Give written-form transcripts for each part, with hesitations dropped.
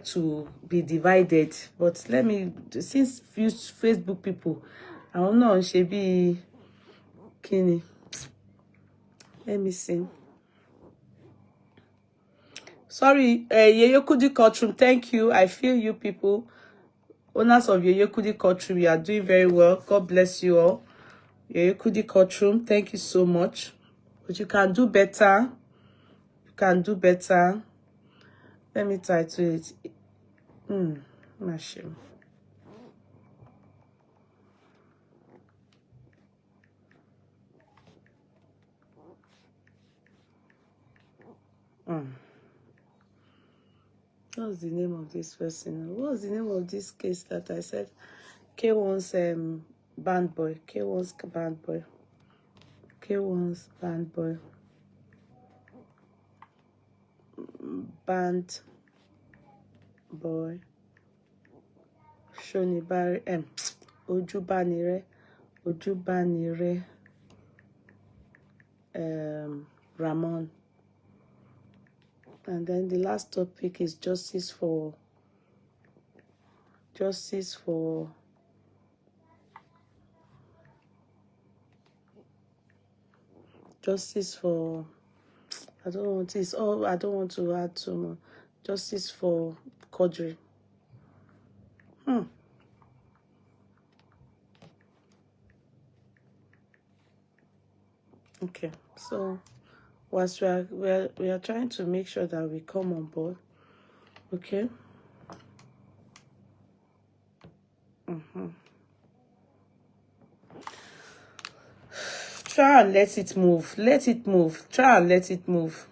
like to be divided, but let me, since Facebook people, I don't know, she be kini. Let me see. Sorry, Yeyokudi Courtroom, thank you. I feel you people. Owners of Yeyokudi Courtroom, you are doing very well. God bless you all. Yeyokudi Courtroom, thank you so much. But you can do better. You can do better. Let me title it. Machine. What's the name of this person? What's the name of this case that I said? K1's band boy. K1's band boy. K1's band boy. Band boy. Shonibari. Ojubanire. Ojubanire. Rahmon. And then the last topic is justice for I don't want this. Oh, I don't want to add too much. Justice for Quadri. Okay, so whilst we are trying to make sure that we come on board, okay. Try and let it move. Let it move. Try and let it move.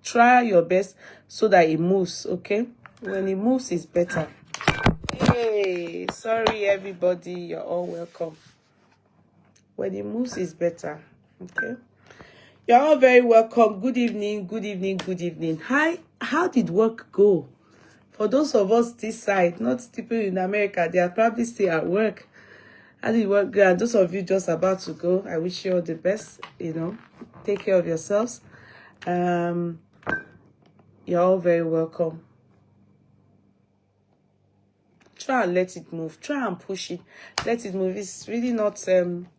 Try your best so that it moves, okay? When it moves, it's better. Hey, sorry everybody, you're all welcome. When it moves, it's better, okay? You're all very welcome. Good evening, good evening, good evening. Hi, how did work go? For those of us this side, not people in America, they are probably still at work. How did work go? And those of you just about to go, I wish you all the best, you know. Take care of yourselves. You're all very welcome. Try and let it move. Try and push it. Let it move. It's really not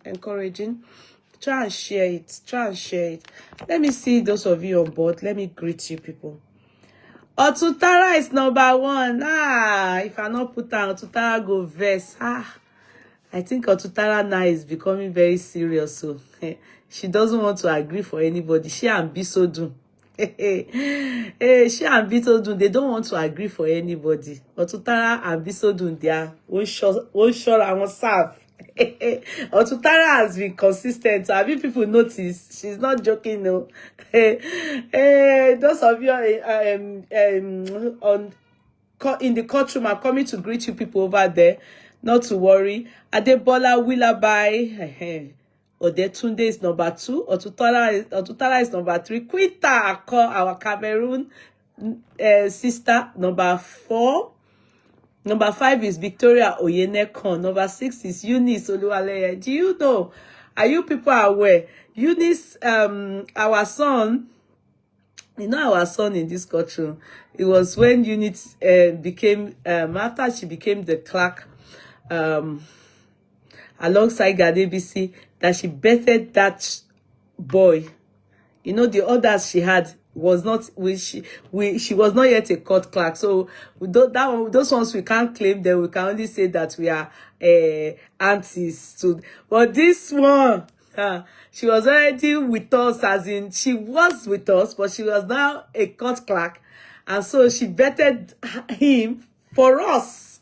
encouraging. Try and share it. Try and share it. Let me see those of you on board. Let me greet you people. Otutara is number 1. If I not put down Otutara go verse. I think Otutara now is becoming very serious. So she doesn't want to agree for anybody. She and Bisodun. She and Bisodun, they don't want to agree for anybody. Otutara and Bisodun, they are one shot and one serve. Otutara has been consistent. So have you people noticed? She's not joking, no. Those of you in the courtroom are coming to greet you people over there. Not to worry. Adebola Willaby. Odetunde is number 2. Otutara is number 3. Quinta, our Cameroon sister, number 4. Number 5 is Victoria Oyenekon. Number 6 is Eunice Oluwaleye. Do you know? Are you people aware? Eunice, our son, you know our son in this courtroom. It was when Eunice became, after she became the clerk, alongside Gadebisi, that she bettered that boy. You know, the others she had was not, she was not yet a court clerk. So those ones we can't claim them. We can only say that we are aunties to. But this one, she was already with us, as in she was with us, but she was now a court clerk, and so she bettered him for us.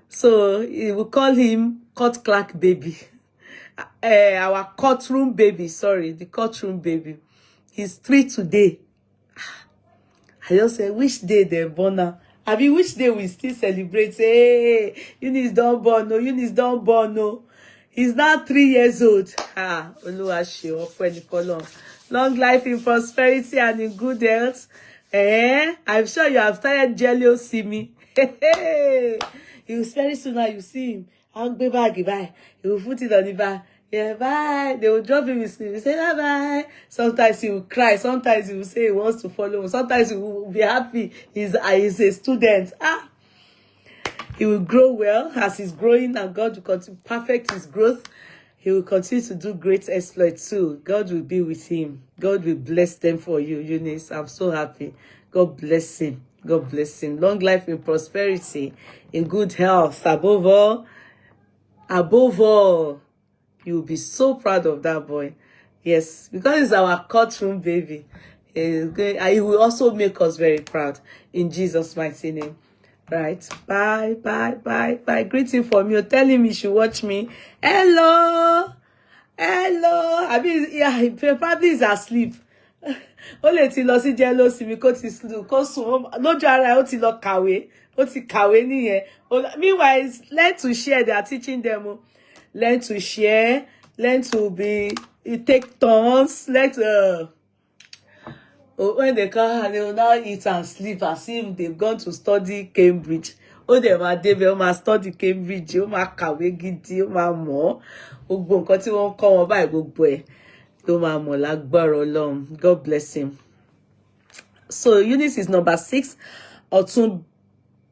So we will call him court clerk baby. Our courtroom baby, sorry, the courtroom baby. He's 3 today. I just say, which day they're born now? I mean, which day we still celebrate? Hey, Eunice don't born, no, Eunice don't born, no. He's now 3 years old. Long life in prosperity and in good health. I'm sure you have started jealousy me. He was very soon now, you see him. I'll be back, he will put it on the back. Yeah, bye. They will drop him with sleep. He say bye bye. Sometimes he will cry. Sometimes he will say he wants to follow. Sometimes he will be happy. He's a student. He will grow well as he's growing, and God will continue perfect his growth. He will continue to do great exploits too. God will be with him. God will bless them for you, Eunice. I'm so happy. God bless him. God bless him. Long life in prosperity, in good health. Above all, you will be so proud of that boy. Yes, because he's our courtroom baby. He will also make us very proud in Jesus' mighty name. Right. Bye, bye, bye, bye. Greeting from you. Telling me you should watch me. Hello. Hello. I mean, yeah, he probably is asleep. Ó lè ti lọ sí jealousy mi kó ti sùn lójú ara ó ti lọ kàwé. Ó ti kàwé nìyẹn. Meanwhile, learn to share. They are teaching them. Learn to share. Learn to take turns. When they come and they will now eat and sleep as if they've gone to study Cambridge. They máa study Cambridge, ó máa kàwé gidi, ó máa mọ̀. Gbogbo nǹkan tí wọ́n kọ́ wọn báyìí gbogbo ẹ̀ ló máa mọ̀ lágbára Ọlọ́run. God bless him. So Eunice is number 6. Otun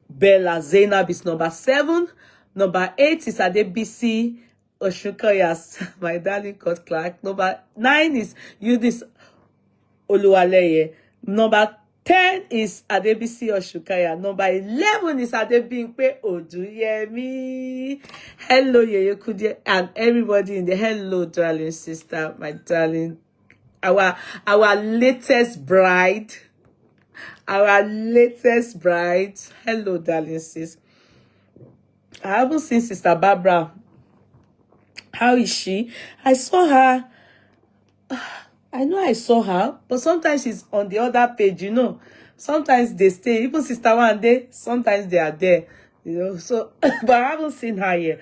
Bella Zainab is number 7. Number 8 is Adebisi Oshunkayas, my darling court clerk. Number 9 is Eunice Oluwaleye. Number 10 is Adebisi Oshukaya. Number 11 is Adebimpe Oduyemi. Hello, Yeye Kudie, and everybody in the hello, darling sister, my darling, our latest bride. Our latest bride. Hello, darling sis. I haven't seen Sister Barbara. How is she? I saw her. I know I saw her, but sometimes she's on the other page, you know. Sometimes they stay, even Sister Wande, sometimes they are there, you know. So, but I haven't seen her yet.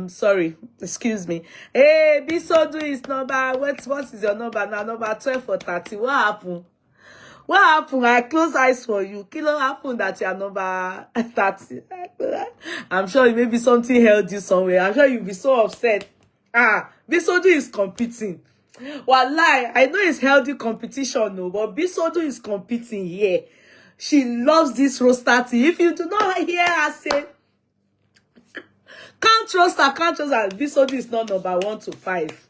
Sorry, excuse me. Hey, Bisodu is number, what is your number now? Number 12 or 30. What happened? What happened? I close eyes for you. Kilo happened that you are number 30. I'm sure it may be something held you somewhere. I'm sure you'll be so upset. Bisodu is competing. Wallahi, I know it's healthy competition, no, but Bisodu is competing here. She loves this roaster tea. If you do not hear her say, can't trust her. Bisodu is not number 1 to 5.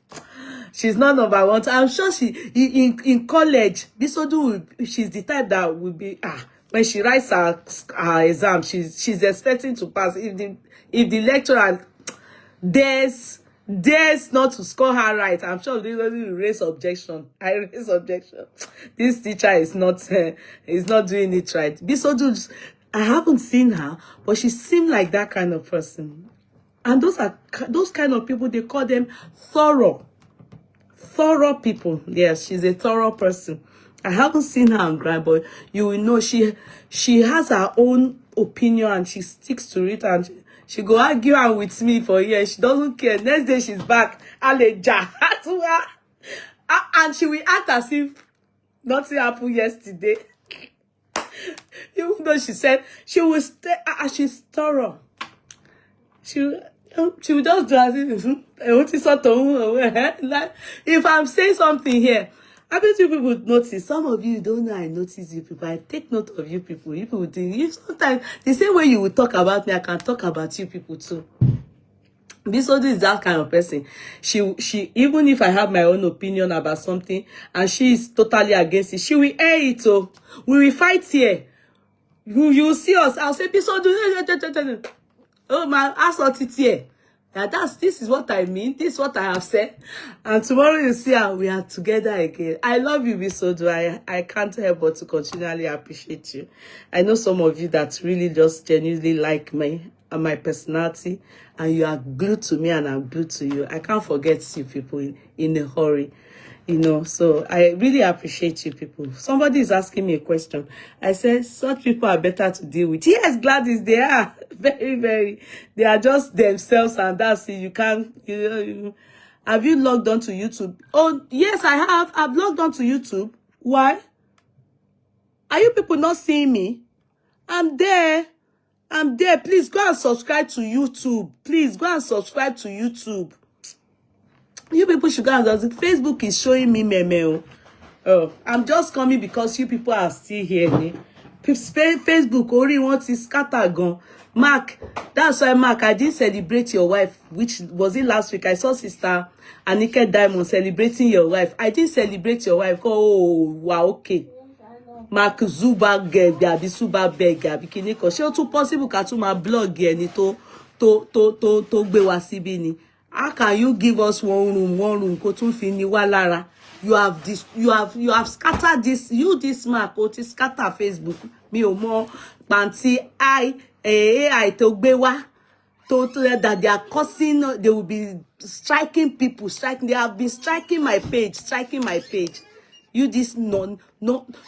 She's not number 1. I'm sure she in college, Bisodu she's the type that will be when she writes her exam, she's expecting to pass. If the lecturer dares not to score her right, I'm sure they will raise objection. I raise objection. This teacher is not doing it right. Bisodu, I haven't seen her, but she seemed like that kind of person. And those kind of people, they call them thorough people. Yes, she's a thorough person. I haven't seen her on ground, but you will know she has her own opinion and she sticks to it, and she go argue with me for years. She doesn't care. Next day she's back. Aleja. And she will act as if nothing happened yesterday. Even though she said she will stay, she's thorough. She will just do as if like, if I'm saying something here, I bet you people notice. Some of you don't know I notice you people. I take note of you people. You people think if sometimes the same way you will talk about me, I can talk about you people too. Bisodu is that kind of person. She even if I have my own opinion about something and she is totally against it, she will air it. So we will fight here. You see us. I'll say Bisodu. Oh my, ask what it here. This is what I mean. This is what I have said. And tomorrow you see how we are together again. I love you, Bisodu. I can't help but to continually appreciate you. I know some of you that really just genuinely like me and my personality, and you are glued to me and I'm glued to you. I can't forget you people in a hurry. You know, so I really appreciate you people. Somebody is asking me a question. I said, such people are better to deal with. Yes, Gladys, they are. Very, very. They are just themselves, and that's it. You can't, have you logged on to YouTube? Oh, yes, I have. I've logged on to YouTube. Why? Are you people not seeing me? I'm there. I'm there. Please go and subscribe to YouTube. Please go and subscribe to YouTube. You people should go and Facebook is showing me meme. Oh, I'm just coming because you people are still here. Facebook only wants to scatter gone. Mark, that's why Mark, I didn't celebrate your wife, which was it last week. I saw Sister Anike Diamond celebrating your wife. I didn't celebrate your wife. Oh, wow, okay. Mark Zuckerberg àbí Zuckerberg àbí kíni kan ṣé ó tún possible ká tún máa blog ẹni tó gbé wá síbí ni. How can you give us one room kó tún fi ní wá lára? You have scattered this Mark ó ti scatter Facebook. Mi ò mọ̀ panti AI tó gbé wá that they are causing, they will be striking people, they have been striking my page. You this no,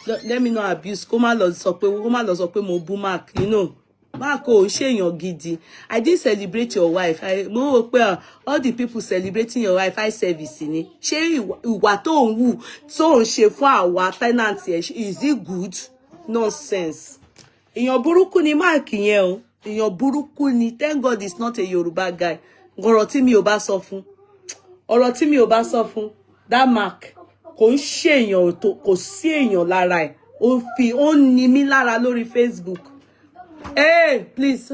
let me not abuse. Koma lo sọ pé mo bú Mark, you know. Mark o ṣèyàn gidi. I didn't celebrate your wife. Mo rò pé all the people celebrating your wife eye service ni. Ṣé ìwà tó ń wù tó ń ṣe fún àwa tenant is it good? Nonsense. Èèyàn burúkú ni Mark yẹn o. Èèyàn burúkú ni. Thank God he's not a Yoruba guy. Ọ̀rọ̀ tí mi ò bá sọ fún. That Mark kò ń ṣèyàn tó kò sí èèyàn lára ẹ̀. Ó ní mí lára lórí Facebook. Hey, please.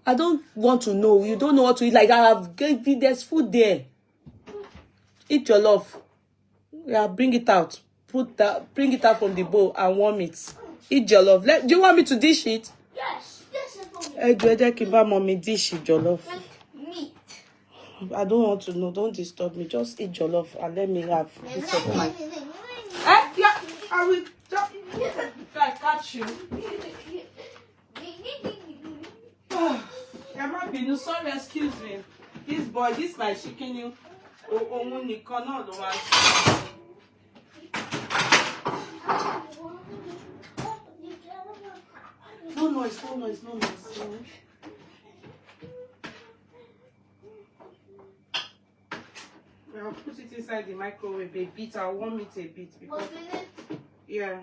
I don't want to know. You don't know what to eat. Like I have gave you, there's food there. Eat your love. Yeah, bring it out. Bring it out from the bowl and warm it. Eat your love. Do you want me to dish it? Yes. Hey, do you keep mommy dish it, your love? Meat. I don't want to know. Don't disturb me. Just eat your love and let me have this of mine. Yeah, I will. If I catch you. Sorry, excuse me. This boy, this my chicken. No, no noise. I'll put it inside the microwave a bit. I'll warm it a bit because yeah.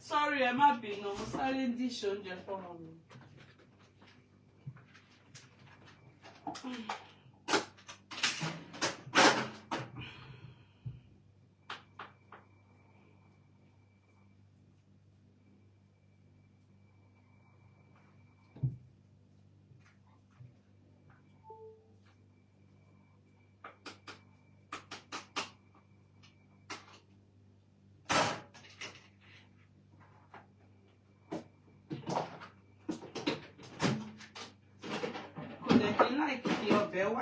Sorry, I'm not being no. Sorry, dish on your phone. Like your bell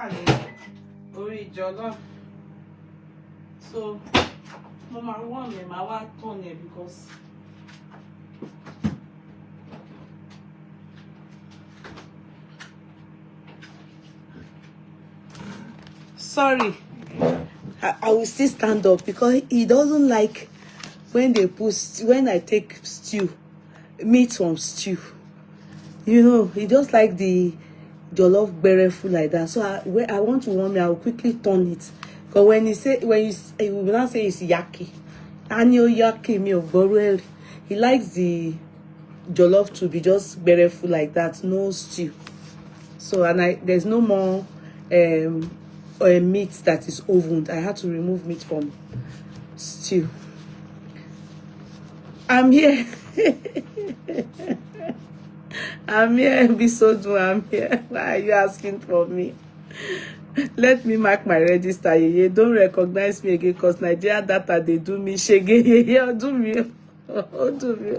or Ijoba. So Mama want me, my wife turn here because sorry. I will still stand up because he doesn't like when I take meat from stew. You know, he just like the jollof bereful like that. So I want to warm it, I will quickly turn it. Because when you will not say it's yaki. Anyo yaki mi o. He likes the jollof to be just bereful like that, no stew. So there's no more meat that is ovened. I had to remove meat from stew. I'm here. I'm here, Bisodu. I'm here. Why are you asking for me? Let me mark my register. You don't recognize me again because Nigeria data they do me shege. Do me. Do me.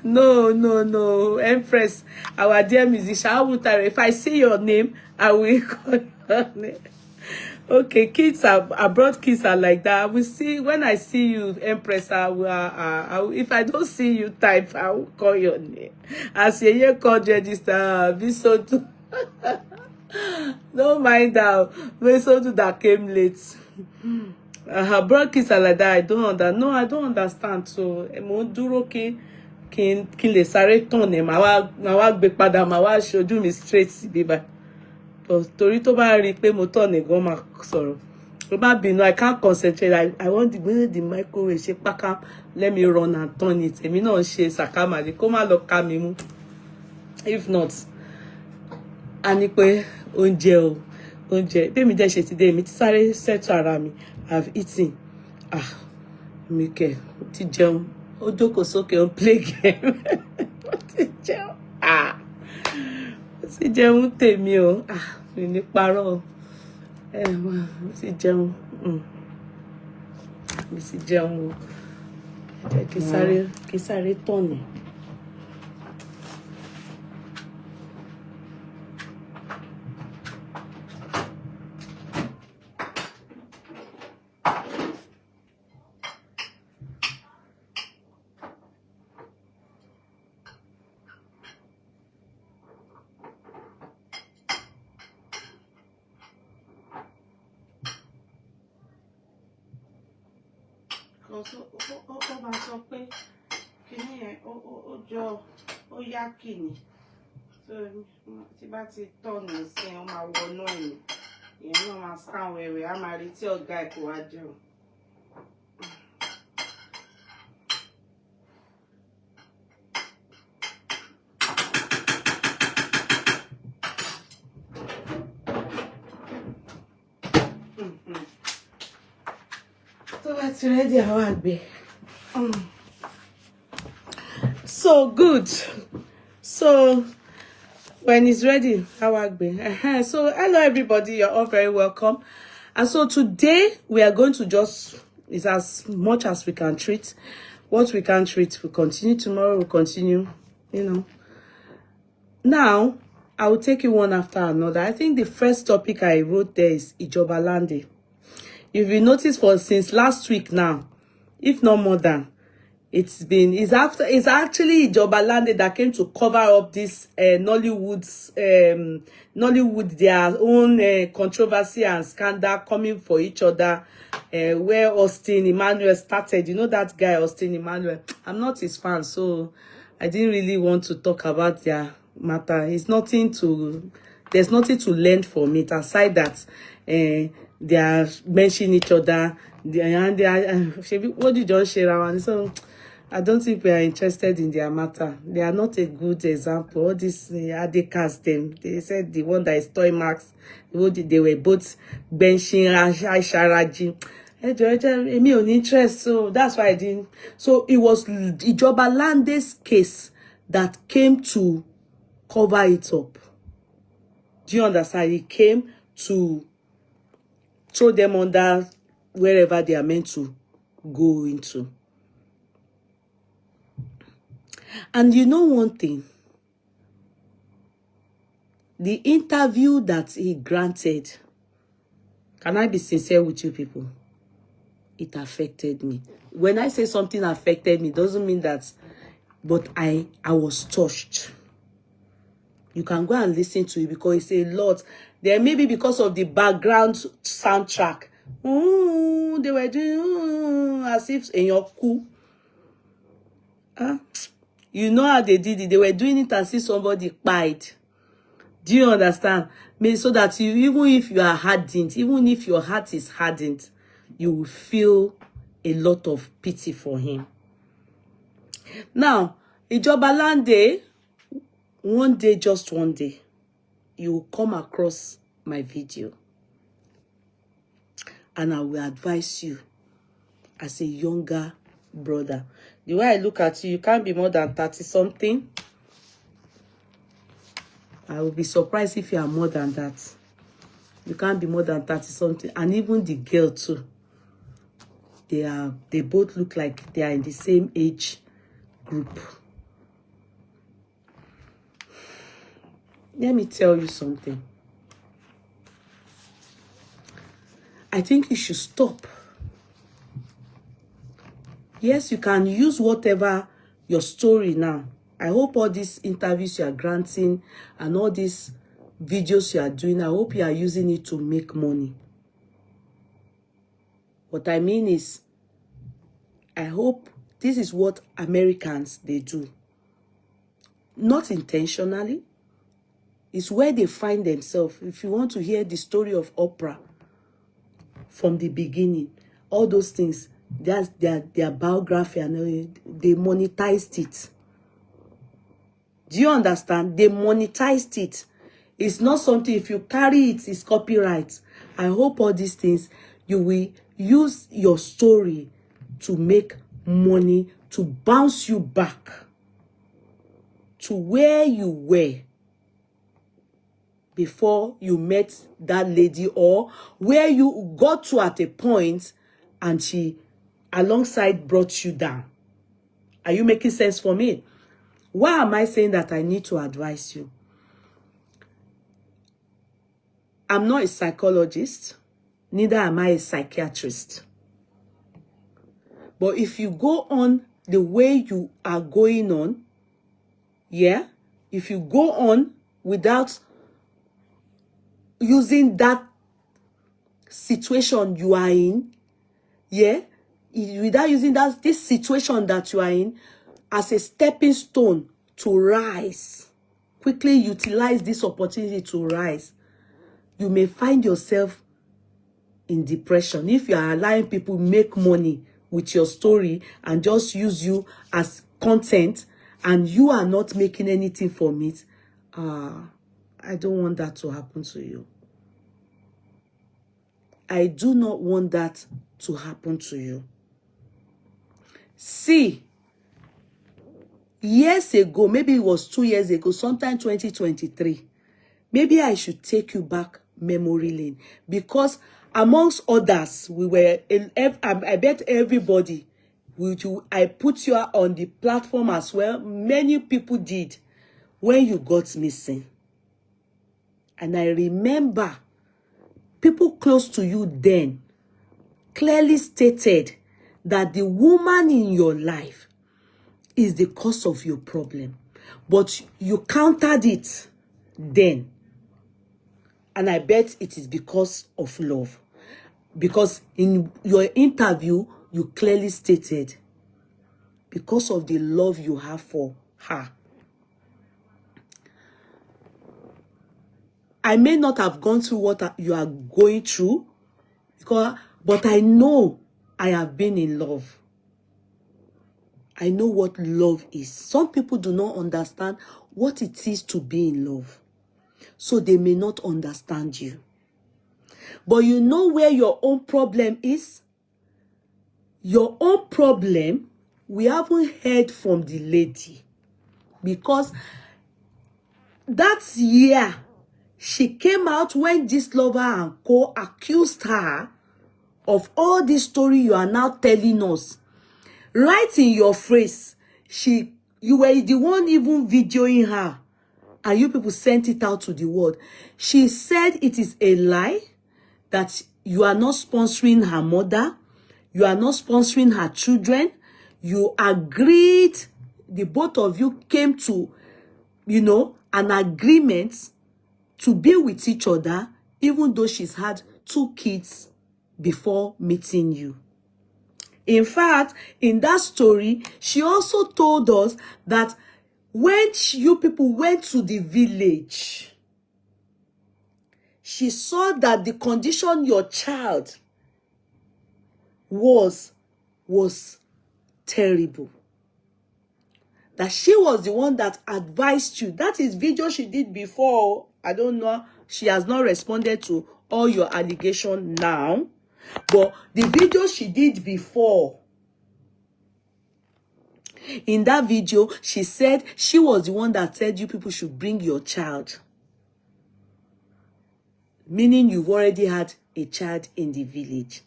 No. Empress, our dear musician, if I see your name, I will call your name. Okay, kids are abroad. Kids are like that. We see when I see you, Empress. If I don't see you type, I will call your name. As a year called register, be so to. Don't mind that. Be so to that came late. Abroad kids are like that. I don't understand. No, I don't understand. So, mo dúró kí n lè sáré tàn ẹ̀ màá wá gbé padà màá wá ṣojú mi straight síbí báyìí. Torí tó bá rí i pé mo tàn ẹ̀ gan máa sọ̀rọ̀. Tó bá bínú, I can't concentrate. I want the microwave ṣe pákà. Let me run and turn it. Èmi náà ṣe sàkámàlì kó má lọ ká mi mú. If not, a ní pé oúnjẹ bí mi dẹ̀ ṣe ti dé mi ti sáré settle ara mi. I've eaten. Mi kẹ̀ ti jẹun. Ó jókòó sókè ó play game. Ó ti jẹun. Ó ti jẹun tèmi o. Mi ní parọ́ o. Ó ti jẹun. Mi ti jẹun o. Jẹ́ kí sáré tọ̀nà. Ó máa sọ pé kíní yẹn ó yá kìíní. Tí bá ti tọ̀nà sí ẹ̀ ó máa wọnú ẹ̀yìn. Ìyẹn náà máa sáwọn ẹ̀rẹ̀ á máa retí ọ̀gá ẹ̀ kó wá jẹun. So that's ready, how I be. So good. So when it's ready, how I be. So hello everybody, you're all very welcome. And so today we are going to just, it's as much as we can treat. What we can treat, we'll continue tomorrow, we'll continue, Now, I will take you one after another. I think the first topic I wrote there is Ijoba Lande. If you notice since last week now, if not more than, it's actually Ijoba Lande that came to cover up this Nollywood, their own controversy and scandal coming for each other, where Austin Emmanuel started. You know that guy, Austin Emmanuel. I'm not his fan, so I didn't really want to talk about their matter. There's nothing to learn from it aside that they are mentioning each other. What did you just share? So I don't think we are interested in their matter. They are not a good example. All this Adekas them. They said the one that is toy marks. They were both benching Aisharaji. Me on interest, so that's why I didn't. So it was Ijoba Lande's case that came to cover it up. Do you understand? It came to throw them under wherever they are meant to go into. And you know one thing? The interview that he granted, can I be sincere with you people? It affected me. When I say something affected me, doesn't mean that, but I was touched. You can go and listen to it because it's a lot. There may be because of the background soundtrack. They were doing as if in your cool. You know how they did it. They were doing it as if somebody died. Do you understand? So that even if you are hardened, even if your heart is hardened, you will feel a lot of pity for him. Now, Ijoba Lande, just one day, you will come across my video. And I will advise you as a younger brother. The way I look at you, you can't be more than 30-something. I will be surprised if you are more than that. You can't be more than 30-something. And even the girl too. They both look like they are in the same age group. Let me tell you something. I think you should stop. Yes, you can use whatever your story now. I hope all these interviews you are granting and all these videos you are doing, I hope you are using it to make money. What I mean is, I hope this is what Americans, they do. Not intentionally. It's where they find themselves. If you want to hear the story of Oprah from the beginning, all those things, that's their biography, and they monetized it. Do you understand? They monetized it. It's not something, if you carry it, it's copyright. I hope all these things, you will use your story to make money, to bounce you back to where you were before you met that lady, or where you got to at a point and she alongside brought you down. Are you making sense for me? Why am I saying that I need to advise you? I'm not a psychologist, neither am I a psychiatrist. But if you go on the way you are going on, yeah, if you go on without using that situation you are in, yeah, without using this situation that you are in as a stepping stone to rise, quickly utilize this opportunity to rise, you may find yourself in depression if you are allowing people make money with your story and just use you as content and you are not making anything from it. I don't want that to happen to you. I do not want that to happen to you. See, years ago, maybe it was 2 years ago, sometime 2023, maybe I should take you back memory lane, because amongst others, we were, I bet everybody, I put you on the platform as well. Many people did when you got missing. And I remember people close to you then clearly stated that the woman in your life is the cause of your problem. But you countered it then. And I bet it is because of love. Because in your interview, you clearly stated, because of the love you have for her. I may not have gone through what you are going through, but I know I have been in love. I know what love is. Some people do not understand what it is to be in love, so they may not understand you. But you know where your own problem is? Your own problem, we haven't heard from the lady. Because that year, she came out when this lover and co accused her of all this story you are now telling us. Right in your face, you were the one even videoing her. And you people sent it out to the world. She said it is a lie, that you are not sponsoring her mother. You are not sponsoring her children. You agreed, the both of you came to, an agreement to be with each other, even though she's had 2 kids before meeting you. In fact, in that story, she also told us that when you people went to the village, she saw that the condition your child was terrible. That she was the one that advised you. That is video she did before. I don't know. She has not responded to all your allegations now. But the video she did before, in that video, she said she was the one that said you people should bring your child. Meaning you've already had a child in the village.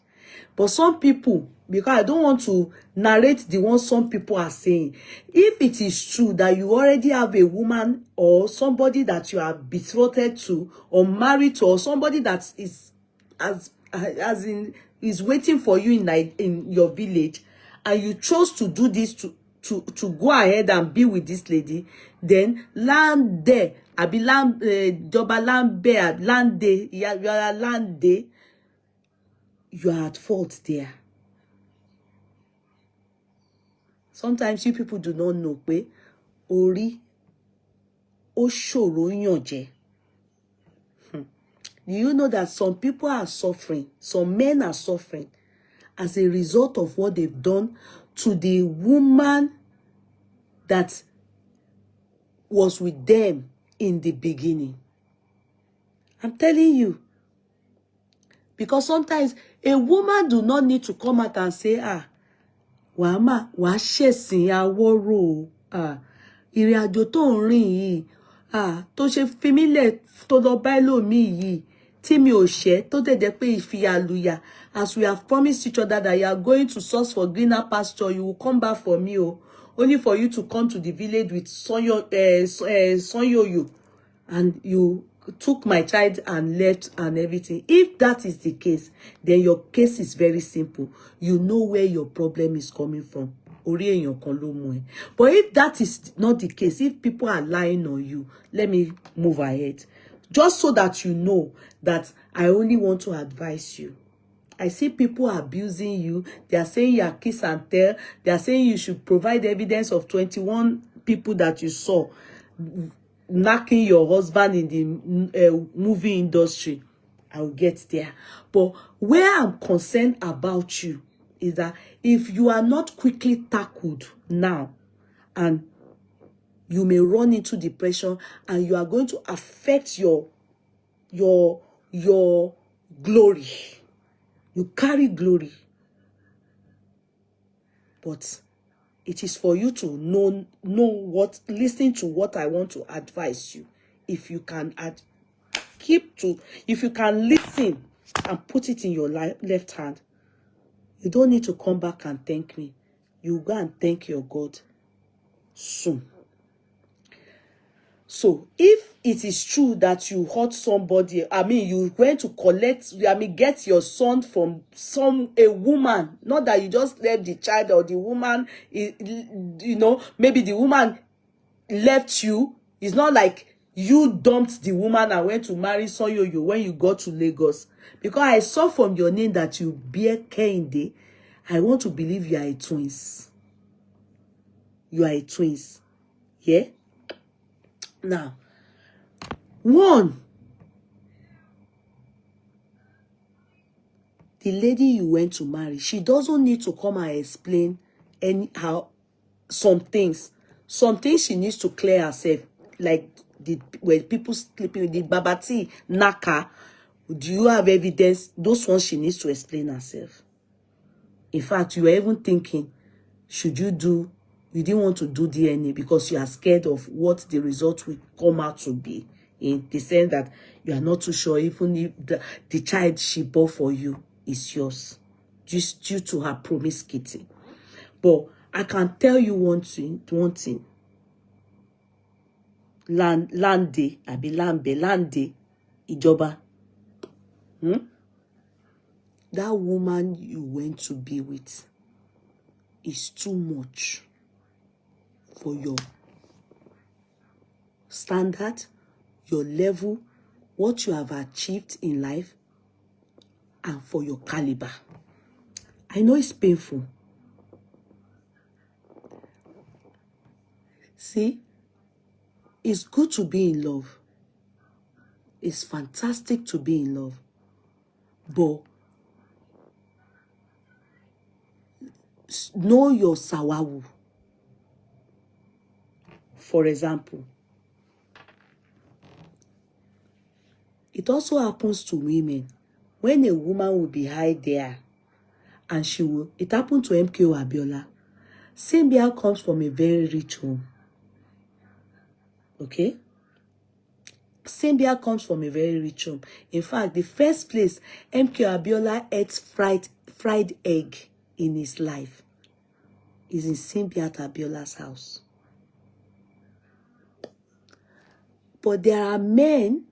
But some people, because I don't want to narrate the one some people are saying, if it is true that you already have a woman or somebody that you are betrothed to or married to, or somebody that as in, is waiting for you in your village, and you chose to do this to go ahead and be with this lady, then Lande, abi Ijoba Lande, you are Lande, you are at fault there. Sometimes you people do not know pé orí ó ṣòro yàn jẹ. Do you know that some people are suffering, some men are suffering as a result of what they've done to the woman that was with them in the beginning? I'm telling you. Because sometimes a woman do not need to come out and say, wàá ṣẹ̀sìn awọ́rò, ìrìn àjò tó ń rìn yìí, tó ṣe fi mí lẹ̀ tó lọ bá ẹlòmíì yìí, tí mi ò ṣẹ̀, tó dẹ̀ jẹ́ pé ìfìyàlùyà, as we have promised each other that you are going to source for greener pasture, you will come back for me, only for you to come to the village with sonyoyo, and you took my child and left and everything. If that is the case, then your case is very simple. You know where your problem is coming from. Orí èèyàn kan ló mú ẹ. But if that is not the case, if people are lying on you, let me move ahead. Just so that you know that I only want to advise you. I see people abusing you. They are saying you are kiss and tell. They are saying you should provide evidence of 21 people that you saw knocking your husband in the movie industry. I will get there. But where I'm concerned about you is that if you are not quickly tackled now, and you may run into depression, and you are going to affect your glory. You carry glory. But it is for you to know listen to what I want to advise you. If you can if you can listen and put it in your left hand, you don't need to come back and thank me. You go and thank your God soon. So if it is true that you hurt somebody, I mean, you went to collect, I mean, get your son from a woman, not that you just left the child, or the woman, you know, maybe the woman left you. It's not like you dumped the woman and went to marry Sonyoyo when you got to Lagos. Because I saw from your name that you bear Kehinde. I want to believe you are a twins. You are a twins. Yeah? Now, one, the lady you went to marry, she doesn't need to come and explain some things. Some things she needs to clear herself, like when people sleeping with the babati, naka. Do you have evidence? Those ones she needs to explain herself. In fact, you were even thinking, you didn't want to do DNA because you are scared of what the result will come out to be. In the sense that you are not too sure even if the child she bore for you is yours, just due to her promiscuity. But I can tell you one thing. Lande, Ijoba. That woman you went to be with is too much for your standard, your level, what you have achieved in life, and for your caliber. I know it's painful. See, it's good to be in love. It's fantastic to be in love. But know your sawawu. For example, it also happens to women. When a woman will be high there, and it happened to MKO Abiola. Cynthia comes from a very rich home. Okay? Cynthia comes from a very rich home. In fact, the first place MKO Abiola ate fried egg in his life is in Cynthia Abiola's house. But there are men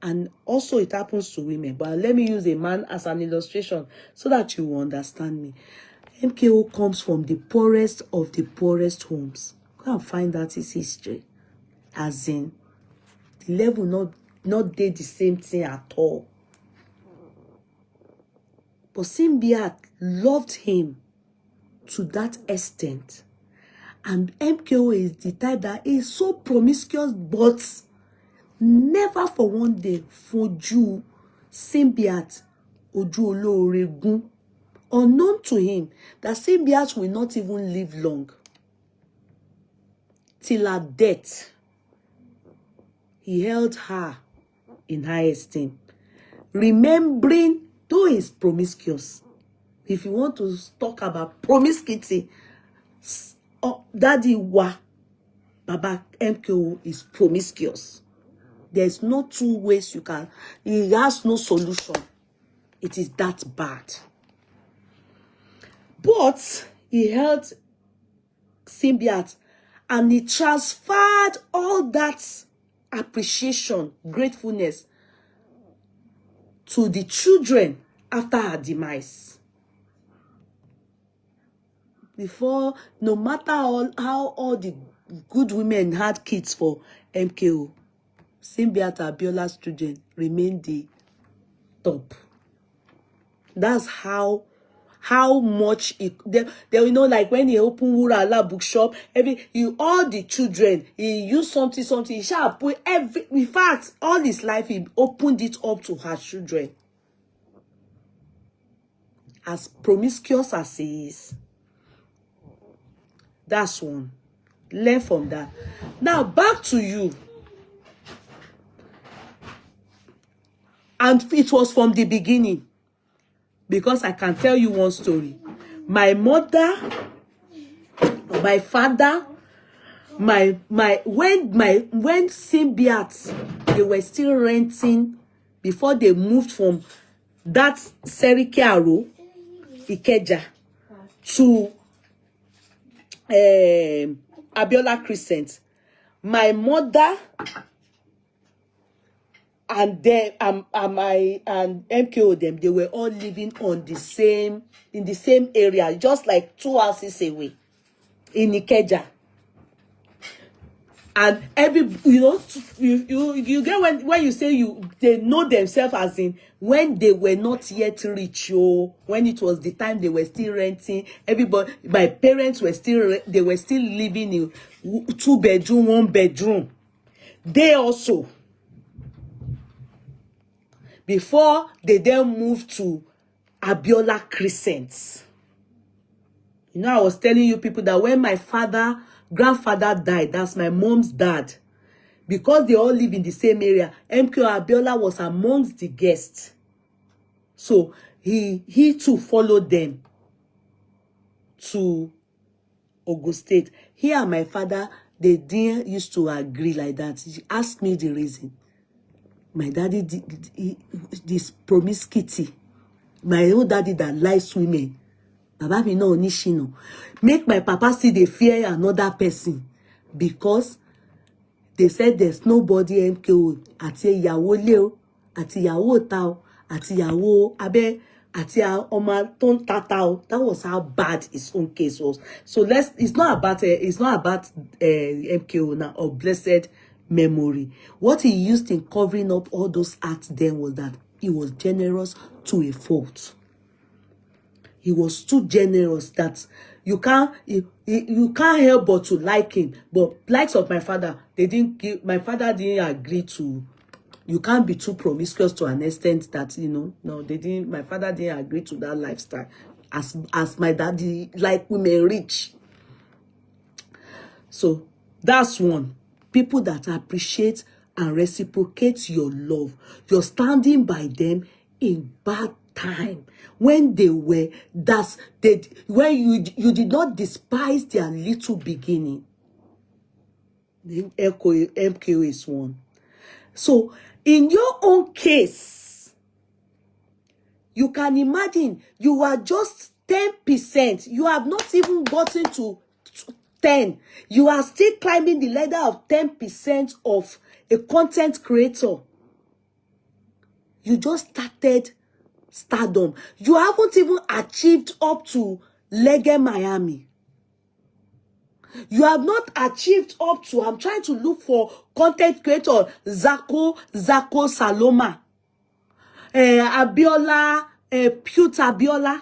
And also it happens to women. But let me use a man as an illustration so that you will understand me. MKO comes from the poorest of the poorest homes. Go and find out his history. As in, the level not did the same thing at all. But Simbiat loved him to that extent. And MKO is the type that is so promiscuous, but never for one day fojú Simbiat ojú olóore gún. Unknown to him that Simbiat will not even live long. Till her death, he held her in high esteem. Remembering, though he's promiscuous, if you want to talk about promiscuity, Daddy Wa, Baba MKO is promiscuous. There's no two ways you can. He has no solution. It is that bad. But he held Simbiat and he transferred all that appreciation, gratefulness to the children after her demise. Before, no matter how all the good women had kids for MKO, Simbiat Abiola's children remained the top. That's how much they you know, like when he opened Wura Ala bookshop, all the children, he used something, he shall put in fact, all his life, he opened it up to her children. As promiscuous as he is. That's one. Learn from that. Now, back to you. And it was from the beginning. Because I can tell you one story. My mother, my father, when Simbiat, they were still renting before they moved from that Serikearo, Ikeja, to Abiola Crescent. My mother and them and MKO them, they were all living in the same area, just like 2 houses away in Ikeja. And you get when you say they know themselves, as in when they were not yet rich, when it was the time they were still renting. Everybody, my parents were still living in 2-bedroom, 1-bedroom. They also, before they then moved to Abiola Crescent. You know, I was telling you people that when my grandfather died, that's my mom's dad, because they all live in the same area, MKO Abiola was amongst the guests. So he too followed them to Ogun State. He and my father, they didn't used to agree like that. He asked me the reason. My daddy this promiscuity. My own daddy that likes women. Baba mi no onishino. Make my papa see they fear another person. Because they said there's nobody MKO. Àti ìyàwó lé o, àti ìyàwó ta o, àti ìyàwó abẹ́, àti ọmọ tó ń tata o. That was how bad his own case was. So it's not about MKO now, or blessed memory. What he used in covering up all those acts then was that he was generous to a fault. He was too generous that you can't help but to like him. But likes of my father, my father didn't agree to. You can't be too promiscuous to an extent that, no, my father didn't agree to that lifestyle. As my daddy like women rich. So that's one. People that appreciate and reciprocate your love. You're standing by them in bad time. When when you did not despise their little beginning. Then MKO is one. So in your own case, you can imagine you are just 10%. You have not even gotten to 10. You are still climbing the ladder of 10% of a content creator. You just started stardom. You haven't even achieved up to Lege Miami. You have not achieved up to, I'm trying to look for content creator, Zako Saloma, Abiola, Pute Abiola.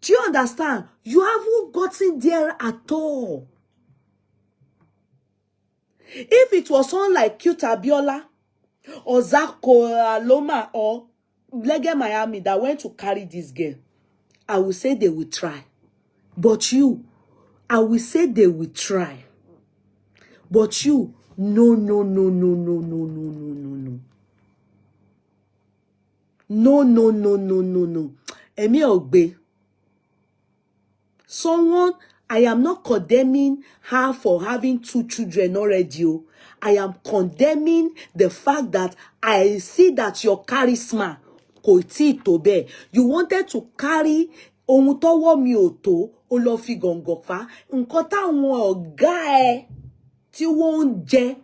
Do you understand? You haven't gotten there at all. If it was someone like Cute Abiola or Zako Loma or Lege Miami that went to carry this girl, I will say they will try. But you, I will say they will try. But you, no. No. Emi Ogbe. Someone, I am not condemning her for having 2 children already. I am condemning the fact that I see that your charisma kò tí tó bẹ́ẹ̀. You wanted to carry ohun tọ́wọ́ mi ò tó, ó lọ fi gọ̀ǹgọ̀ fà. Nǹkan táwọn ọ̀gá ẹ tí wọ́n ń jẹ,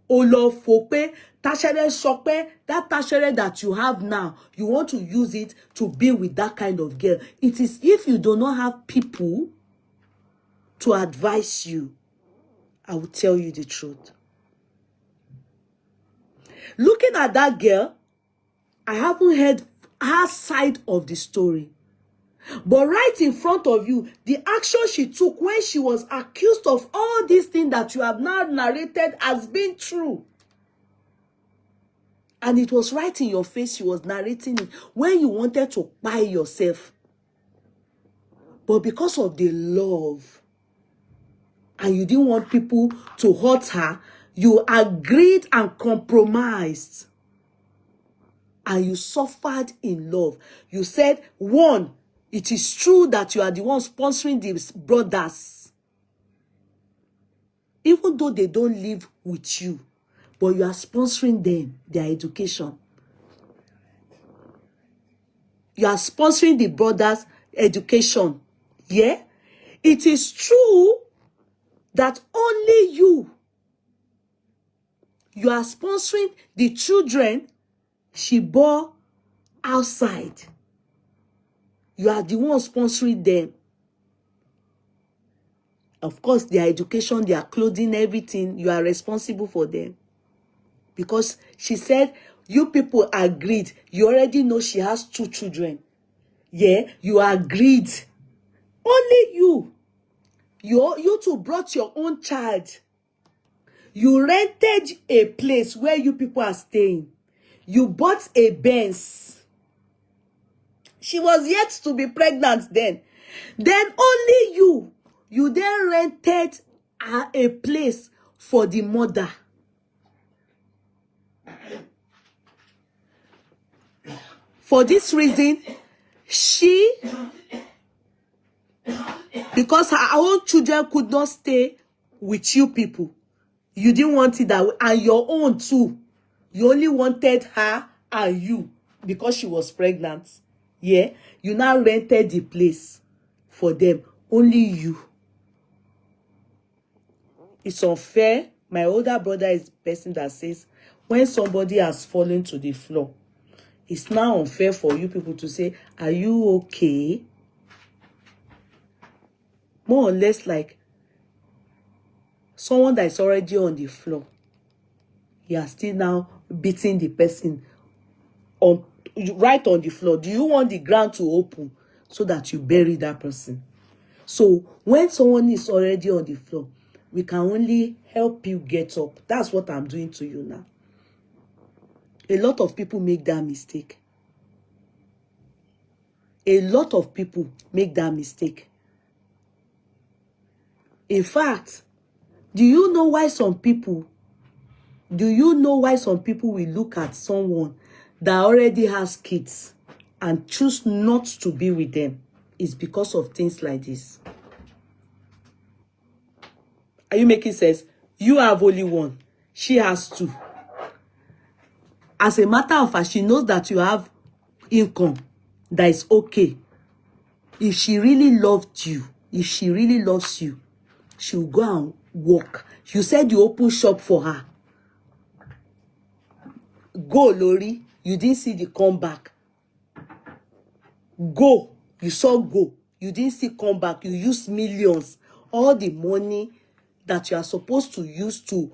ó lọ fò pé Tashere sọ pé that Tashere that you have now, you want to use it to be with that kind of girl. It is if you do not have people to advise you, I will tell you the truth. Looking at that girl, I haven't heard her side of the story. But right in front of you, the action she took when she was accused of all these things that you have now narrated has been true. And it was right in your face she was narrating it when you wanted to buy yourself. But because of the love, and you didn't want people to hurt her, you agreed and compromised. And you suffered in love. You said, one, it is true that you are the one sponsoring these brothers. Even though they don't live with you, but you are sponsoring them, their education. You are sponsoring the brothers' education. Yeah? It is true that only you are sponsoring the children she bore outside. You are the one sponsoring them. Of course, their education, their clothing, everything, you are responsible for them. Because she said, you people agreed. You already know she has 2 children. Yeah, you agreed. Only you. You two brought your own child. You rented a place where you people are staying. You bought a Benz. She was yet to be pregnant then. Then only you then rented a place for the mother. For this reason, because her own children could not stay with you people, you didn't want it that way, and your own too. You only wanted her and you because she was pregnant. Yeah, you now rented the place for them. Only you. It's unfair. My older brother is the person that says, when somebody has fallen to the floor, it's now unfair for you people to say, are you okay? More or less like someone that is already on the floor. You are still now beating the person right on the floor. Do you want the ground to open so that you bury that person? So when someone is already on the floor, we can only help you get up. That's what I'm doing to you now. A lot of people make that mistake. A lot of people make that mistake. In fact, do you know why some people will look at someone that already has kids and choose not to be with them? It's because of things like this. Are you making sense? You have only one. She has 2. As a matter of fact, she knows that you have income that is okay. If she really loved you, if she really loves you, she will go and work. You said you open shop for her. Go, Lori. you didn't see the comeback. Go, you saw go. You didn't see comeback. You used millions. All the money that you are supposed to use to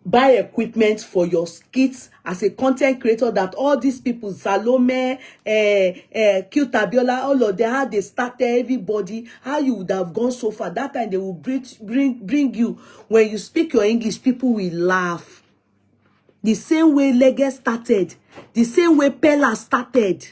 buy equipment for your skits as a content creator, that all these people, Salome, Cute Abiola, all of them, how they started, everybody, how you would have gone so far. That time they will bring you. When you speak your English, people will laugh. The same way Lege started. The same way Pella started.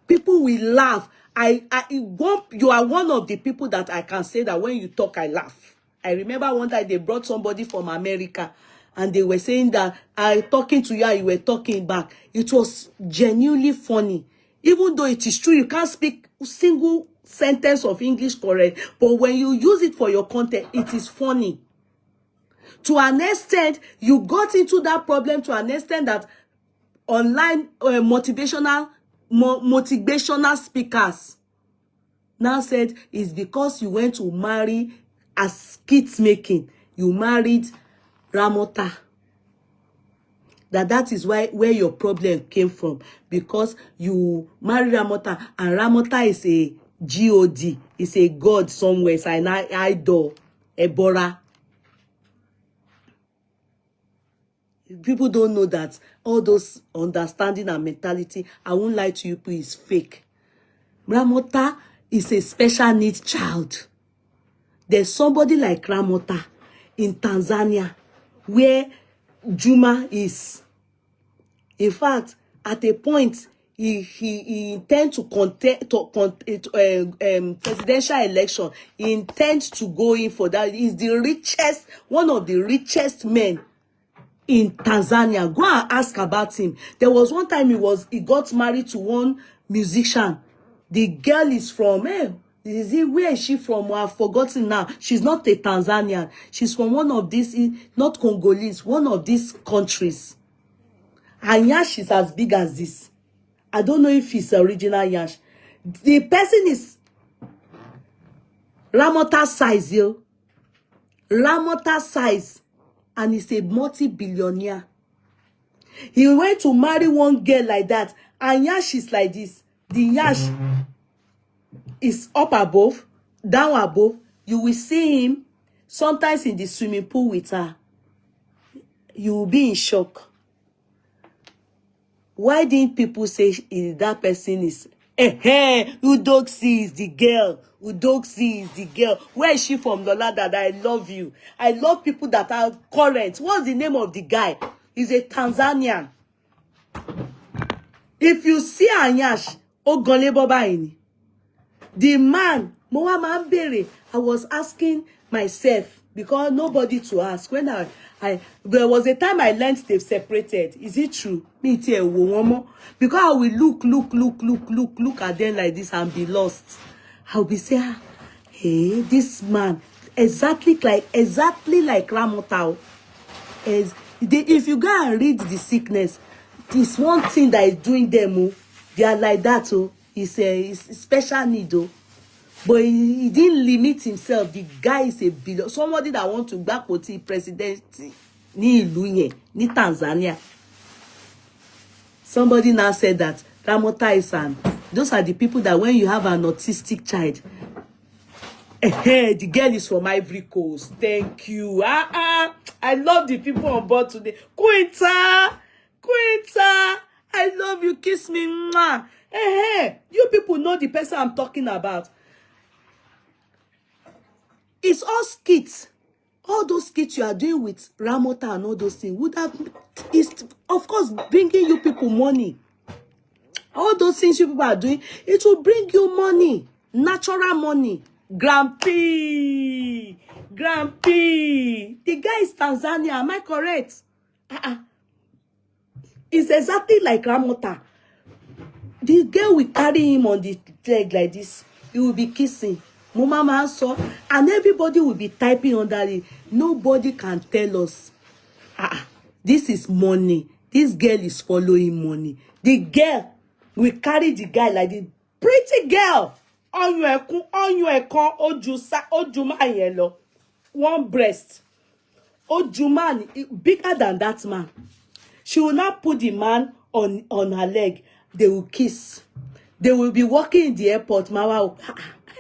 People will laugh. You are one of the people that I can say that when you talk, I laugh. I remember one time they brought somebody from America and they were saying that I talking to you and you were talking back. It was genuinely funny. Even though it is true, you can't speak a single sentence of English correct. But when you use it for your content, it is funny. To an extent, you got into that problem to an extent that online motivational speakers now said it's because you went to marry as skit making. You married Ramota. That is where your problem came from. Because you married Ramota, and Ramota is a God. It's a god somewhere. It's an idol. Ebora. People don't know that all those understanding and mentality, I won't lie to you, people, is fake. Ramota is a special needs child. There's somebody like Ramota in Tanzania where Juma is. In fact, at a point, he intends to contest presidential election. He intends to go in for that. He's the richest, one of the richest men in Tanzania. Go and ask about him. There was one time he got married to one musician. The girl is from where is she from? I've forgotten now. She's not a Tanzanian. She's from one of these, not Congolese, one of these countries. And Yash is as big as this. I don't know if it's original Yash. The person is Ramota size, yo. Ramota size. And he's a multi-billionaire. He went to marry one girl like that. And Yash is like this. The Yash is up above, down above. You will see him sometimes in the swimming pool with her. You will be in shock. Why didn't people say that person is Udoxi is the girl. Udoxi is the girl. Where is she from, Lola? That I love you. I love people that are current. What's the name of the guy? He's a Tanzanian. If you see Anyash, Ogole Bobaini, the man, I was asking myself, because nobody to ask. When there was a time I learned they've separated. Is it true? Me too. Because I will look at them like this and be lost. I'll be saying, hey, this man, exactly like Ramotao. If you go and read the sickness, this one thing that is doing them, they are like that. It's a special need. But he didn't limit himself. The guy is a billion. Somebody that want to back the president ni Tanzania. Somebody now said that Ramota is those are the people that when you have an autistic child, the girl is from Ivory Coast. Thank you. I love the people on board today. Quinta, I love you. Kiss me. Mwah. You people know the person I'm talking about. It's all skits. All those skits you are doing with Ramota and all those things would have, is of course bringing you people money. All those things you people are doing, it will bring you money, natural money. Grampy, the guy is Tanzania. Am I correct? It's exactly like Ramota. The girl will carry him on the leg like this. He will be kissing. Mama saw, and everybody will be typing under it. Nobody can tell us. This is money. This girl is following money. The girl will carry the guy like the pretty girl. On your Ojuma yellow. One breast. Ojuma bigger than that man. She will not put the man on her leg. They will kiss. They will be walking in the airport. Mama,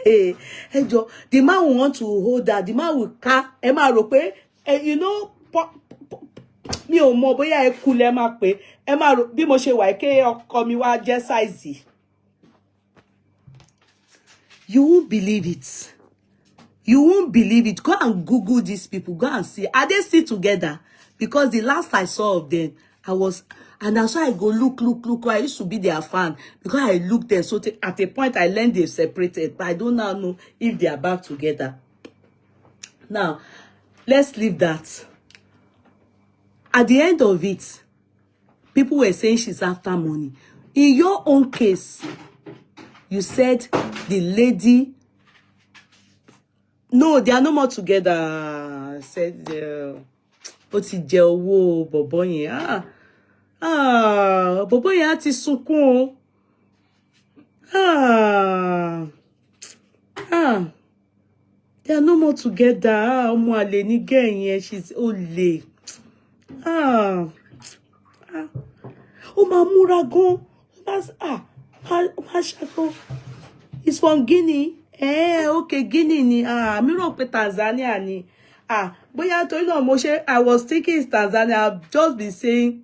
hey, the man will want to hold her. The man will car. Emma rope. You know, mi ò mọ̀ bóyá ẹ kú lẹ máa pé ẹ máa rò bí mo ṣe wà ké ọkọ mi wá jẹ́ size. You won't believe it. You won't believe it. Go and Google these people. Go and see. Are they still together? Because the last I saw of them, and that's why I go look. I used to be their fan because I looked there. So at a point I learned they've separated, but I don't now know if they are back together. Now, let's leave that. At the end of it, people were saying she's after money. In your own case, you said the lady, no, they are no more together. I said, but ti jẹ owó bọ̀bọ́ yẹn. Bọ̀bọ́ yẹn ti sunkún. They are no more together. Ọmọ àlè ni girl yẹn, she's olè. Ó máa múra gan. It's from Guinea. Okay, Guinea ni. Mi rò pé Tanzania ni. Bóyá torí náà mo ṣe, I was thinking it's Tanzania. I've just been saying,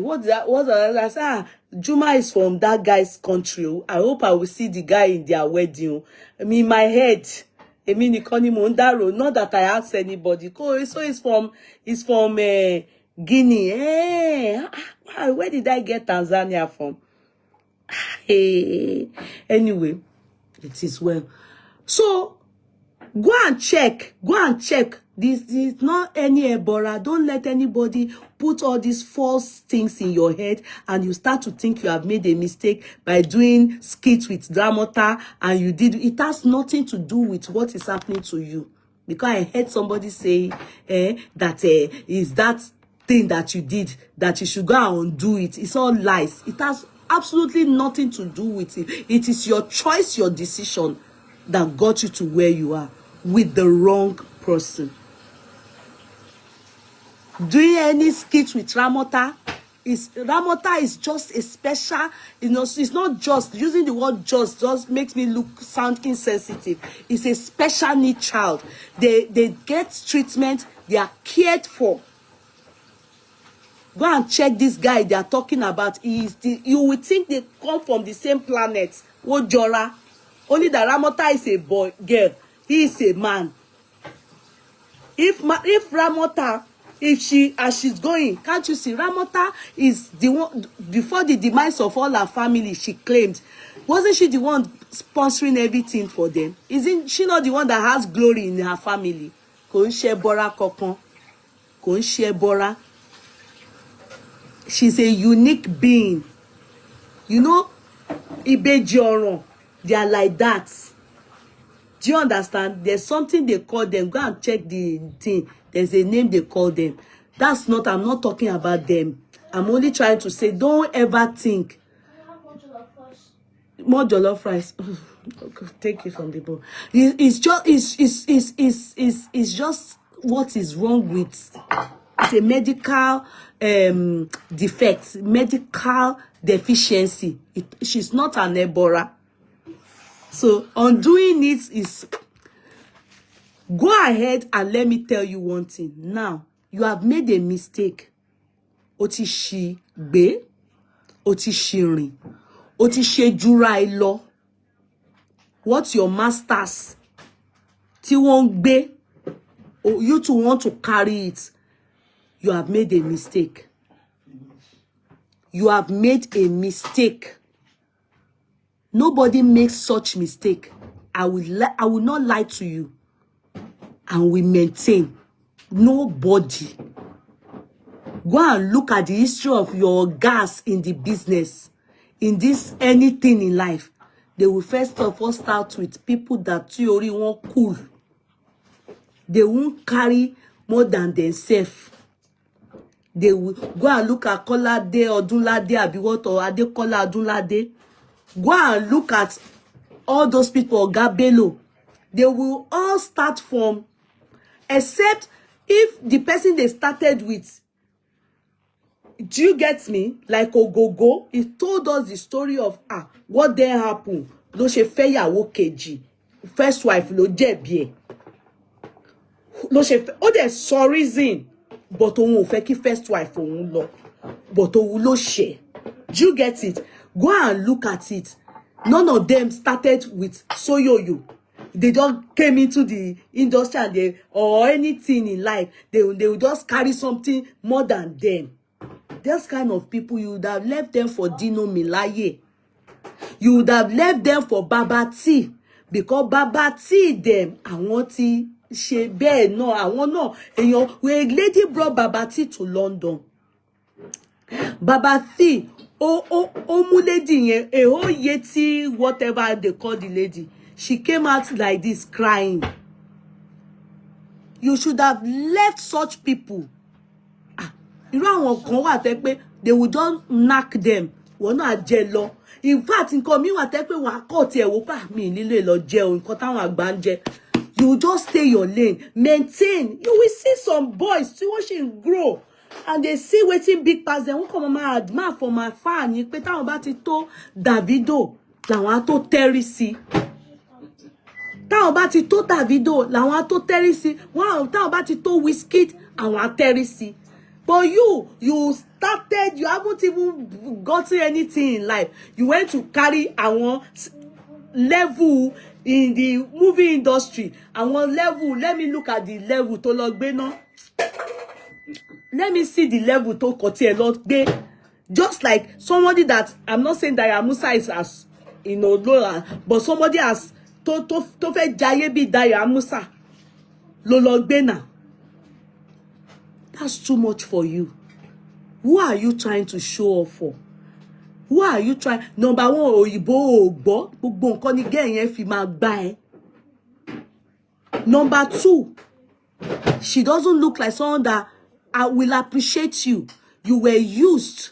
what I said, Juma is from that guy's country. I hope I will see the guy in their wedding. I mean, in my head, I mean, not that I asked anybody. So it's from Guinea. Where did I get Tanzania from? Anyway, it is well. So go and check. This is not any Ebola. Don't let anybody put all these false things in your head and you start to think you have made a mistake by doing skits with Dramota and you did. It has nothing to do with what is happening to you. Because I heard somebody say that is that thing that you did, that you should go and undo it. It's all lies. It has absolutely nothing to do with it. It is your choice, your decision that got you to where you are with the wrong person. Doing any skits with Ramota is just a special, it's not just, using the word just makes me sound insensitive. It's a special need child. They get treatment, they are cared for. Go and check this guy they are talking about. You would think they come from the same planet. Ojora. Only that Ramota is a girl. He is a man. If Ramota, as she's going, can't you see? Ramota is the one, before the demise of all her family, she claimed. Wasn't she the one sponsoring everything for them? Isn't she not the one that has glory in her family? Kò ń ṣe bora kankan. Kò ń ṣe bora. She's a unique being. You know, Ìbejì ọ̀ràn, they are like that. Do you understand? There's something they call them. Go and check the thing. There's a name they call them. That's not, I'm not talking about them. I'm only trying to say, don't ever think. More jollof rice. Take it from the bowl. It's just what is wrong with. It's a medical defect, medical deficiency. She's not an Ebola. So undoing it is, go ahead and let me tell you one thing. Now, you have made a mistake. O ti ṣì gbé, o ti ṣì rìn, o ti ṣe jura ẹ lọ. What your masters tí wọ́n gbé, you two want to carry it. You have made a mistake. You have made a mistake. Nobody makes such mistake. I will not lie to you. And we maintain. Nobody. Go and look at the history of your gas in the business. In this, anything in life. They will first of all start with people that theory won't cool. They won't carry more than themselves. They will go and look at Kolade, Odunlade, Abiwot, or Adekola Odunlade. Go and look at all those people, Gabelo. They will all start from except if the person they started with, do you get me? Like Ogogo, he told us the story of what then happened. Ló ṣe fẹ́ yàwó kejì, first wife ló jẹ̀bi ẹ̀. Ló ṣe fẹ́, ó dẹ̀ sọ reason, but òun ò fẹ́ kí first wife òun lọ, but òun ló ṣe. Do you get it? Go and look at it. None of them started with soyoyo. They just came into the industry and they, or anything in life, they will just carry something more than them. Those kind of people, you would have left them for Dino Milaye. You would have left them for Baba T. Because Baba T them, àwọn tí ṣe bẹ́ẹ̀ náà, àwọn náà, èèyàn, a lady brought Baba T to London. Baba T, mú lady yẹn, a whole yeti, whatever they call the lady. She came out like this, crying. You should have left such people. Irú àwọn kan wà tẹ́ pé they will just knock them. Wọ́n náà jẹ lọ. In fact, nǹkan mi wà tẹ́ pé wà kọ́ tiẹ̀ wò pa mi nílé lọ jẹ o, nǹkan táwọn àgbà ń jẹ. You just stay your lane. Maintain. You will see some boys tí wọ́n ṣe grow. And they see wetin big pass them. Wọ́n kàn máa admire for my fan ni pé táwọn bá ti tó Davido, làwọn á tó tẹ́rí sí. Táwọn bá ti tó Davido, làwọn á tó tẹ́rí sí. Táwọn bá ti tó Wizkid, àwọn á tẹ́rí sí. But you started, you haven't even gotten anything in life. You went to carry àwọn level in the movie industry. Àwọn level, let me look at the level tó lọ gbé náà. Let me see the level tó kọ tí ẹ lọ gbé. Just like somebody that, I'm not saying that Musa is as, you know, lower, but somebody as tó fẹ́ jayé bí Daya Musa ló lọ gbé náà. That's too much for you. Who are you trying to show off for? Who are you trying? Number one, òyìnbó ò gbọ́, gbogbo nǹkan ni girl yẹn fi máa gbá ẹ. Number two, she doesn't look like someone that will appreciate you. You were used.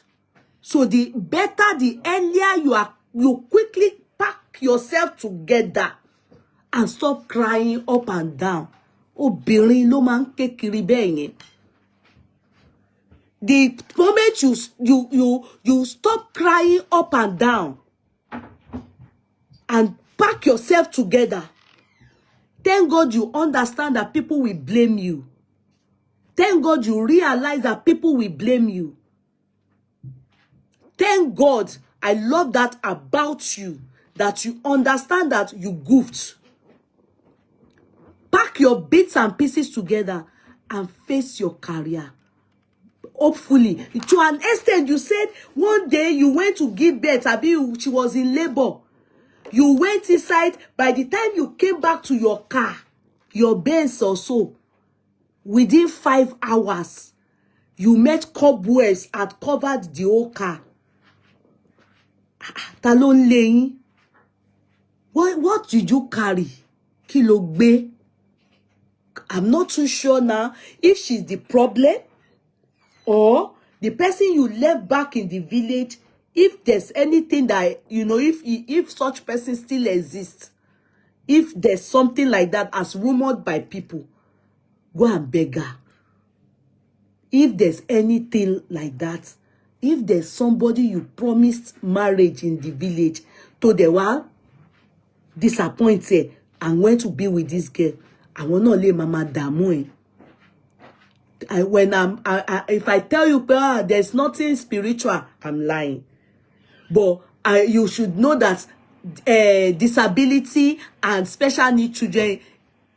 So the better, the earlier you quickly pack yourself together and stop crying up and down. Obìnrin ló máa ń ké kiri bẹ́ẹ̀ yẹn. The moment you stop crying up and down and pack yourself together, thank God you understand that people will blame you. Thank God you realize that people will blame you. Thank God, I love that about you, that you understand that you goofed. Pack your bits and pieces together and face your career. Hopefully, to an extent, you said one day you went to give birth, she was in labor. You went inside. By the time you came back to your car, your Benz or so, within 5 hours, you met cobwebs and covered the whole car. Talon lẹ́yìn. What did you carry? Kí ló gbé? I'm not too sure now if she's the problem or the person you left back in the village. If there's anything that, you know, if such person still exists, if there's something like that as rumored by people, go and beg her. If there's anything like that, if there's somebody you promised marriage in the village, to the one disappointed and went to be with this girl, I will not let mama damu. If I tell you, there's nothing spiritual, I'm lying. But you should know that disability and special needs children,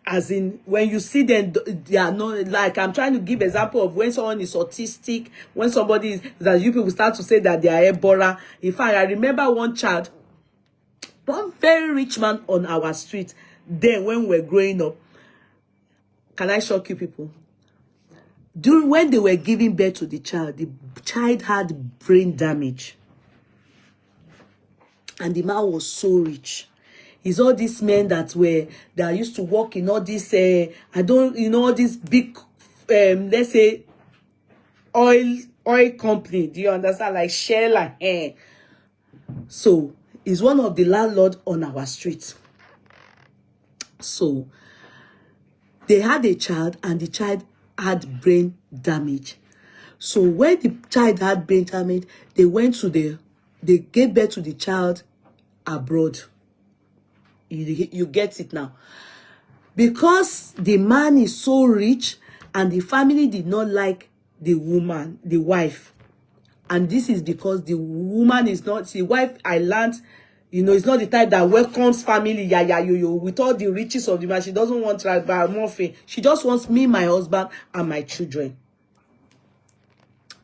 as in when you see them, they are not like, I'm trying to give example of when someone is autistic, when somebody is, that you people start to say that they are Ebola. In fact, I remember one child, one very rich man on our street, then when we were growing up. Can I shock you people? When they were giving birth to the child had brain damage. And the man was so rich. It's all these men that used to work in all this, all these big, let's say, oil company. Do you understand? Like Shell and So, he's one of the landlords on our street. So, They had a child, and the child had brain damage. So when the child had brain damage, they gave birth to the child abroad. You get it now. Because the man is so rich, and the family did not like the woman, the wife. And this is because the woman is not, the wife, I learned, is not the type that welcomes family, with all the riches of the man. She doesn't want morphine. She just wants me, my husband, and my children.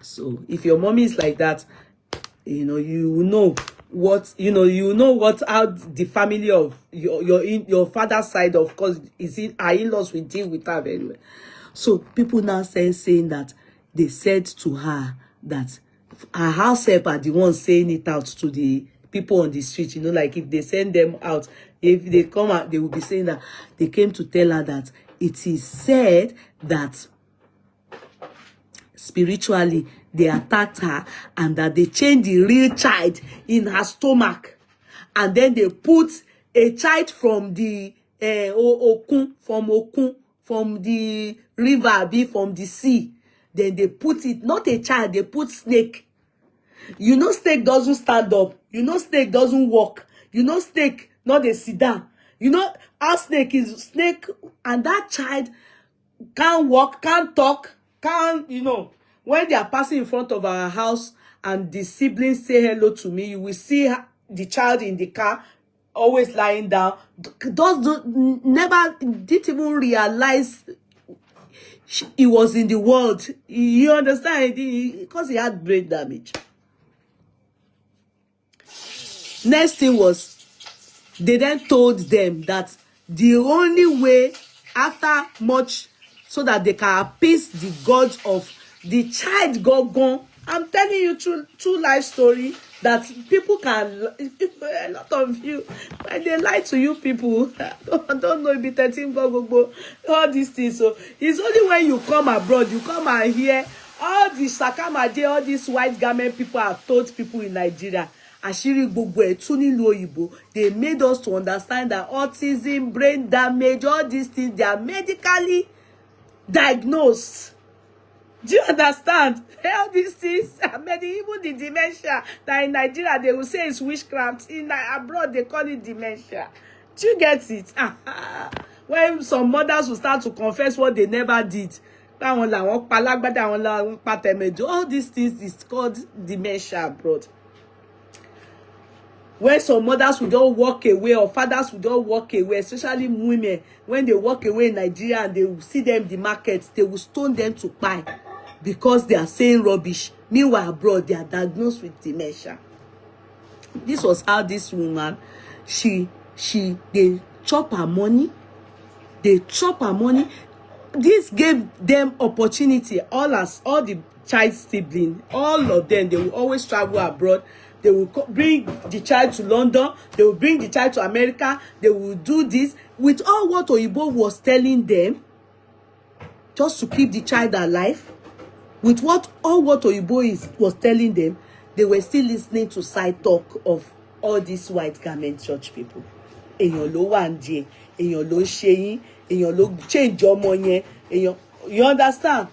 So if your mommy is like that, you know what, how the family of your father's side, of course, our in-laws will deal with her anyway. So people now saying that they said to her that her house help are the ones saying it out to the people on the street, like if they send them out, if they come out, they will be saying that they came to tell her that it is said that spiritually they attacked her, and that they changed the real child in her stomach, and then they put a child from the Okun, from the river, from the sea. Then they put it, not a child, they put snake. Snake doesn't stand up. Snake doesn't walk. Snake not a sit down. Our snake is snake, and that child can't walk, can't talk, can't, when they are passing in front of our house and the siblings say hello to me, you will see the child in the car, always lying down. Never didn't even realize he was in the world. You understand? Because he had brain damage. Next thing was, they then told them that the only way, after much, so that they can appease the god of the child got gone. I'm telling you true life story that people can, a lot of you, when they lie to you people, don't know if it's 13 go, all these things. So it's only when you come abroad, you come and hear all the sakamade, all these white garment people have told people in Nigeria. Ashiri gbogbo etu nílùú òyìnbó. They made us to understand that autism, brain damage, all these things, they are medically diagnosed. Do you understand? All these things, even the dementia that in Nigeria they will say it's witchcraft. In abroad they call it dementia. Do you get it? When some mothers will start to confess what they never did, all these things is called dementia abroad. When some mothers will just walk away, or fathers will just walk away, especially women, when they walk away in Nigeria and they will see them in the market, they will stone them to pie because they are saying rubbish. Meanwhile, abroad, they are diagnosed with dementia. This was how this woman, they chop her money. They chop her money. This gave them opportunity. All the child siblings, all of them, they will always travel abroad. They will bring the child to London. They will bring the child to America. They will do this with all what Oyibo was telling them, just to keep the child alive. With all what Oyibo was telling them, they were still listening to side talk of all these white garment church people. Èyàn ló wà ńdíẹ̀, èyàn ló ṣe yín, èyàn ló change ọmọ yẹn, èyàn. You understand?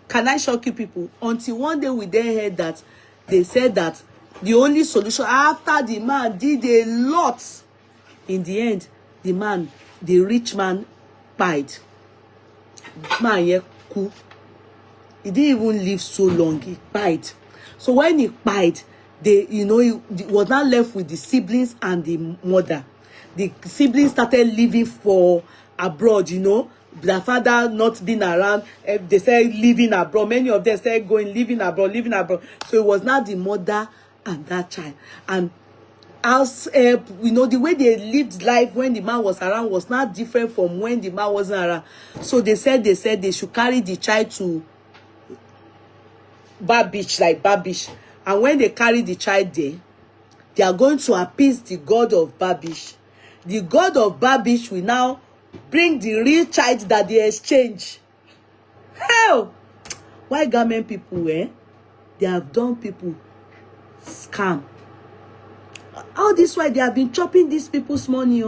Can I shock you people? Until one day we then heard that they said that the only solution, after the man did a lot, in the end, the rich man died. Man, yeah, cool. He didn't even live so long. He died. So when he died, he was not left with the siblings and the mother. The siblings started living for abroad, their father not being around. They said living abroad. Many of them said living abroad. So it was not the mother and that child. And as the way they lived life when the man was around was not different from when the man wasn't around. So they said they should carry the child to Babish. And when they carry the child there, they are going to appease the god of Babish. The god of Babish will now bring the real child that they exchange. Hell! Why garment people, they have done people scam. All this why they have been chopping these people's money.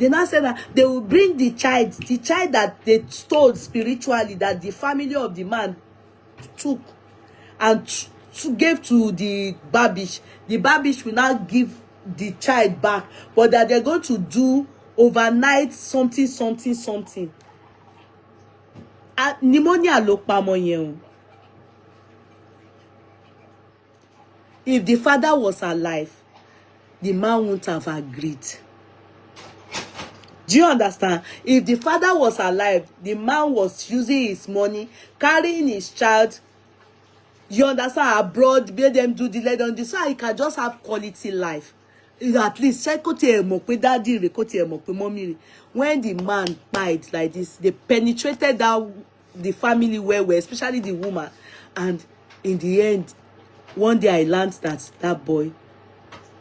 They now said that they will bring the child that they stole spiritually, that the family of the man took and gave to the Babish. The Babish will now give the child back, but that they're going to do overnight something. Pneumonia ló pa ọmọ yẹn o. If the father was alive, the man wouldn't have agreed. Do you understand? If the father was alive, the man was using his money, carrying his child, you understand, abroad, made them do the lead on this, so he can just have quality life. At least, daddy, mommy. When the man died like this, they penetrated the family well, especially the woman. And in the end, one day I learned that that boy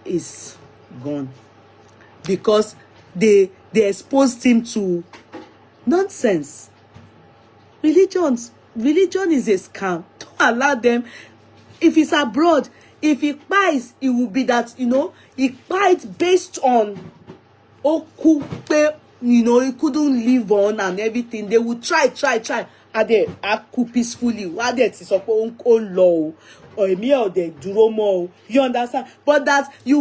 is gone. Because they exposed him to nonsense. Religion is a scam. Don't allow them. If it's abroad, if he buys, it will be that, he buys based on he couldn't live on and everything. They will try. And they cook peacefully. Why they low or they do. You understand? But that they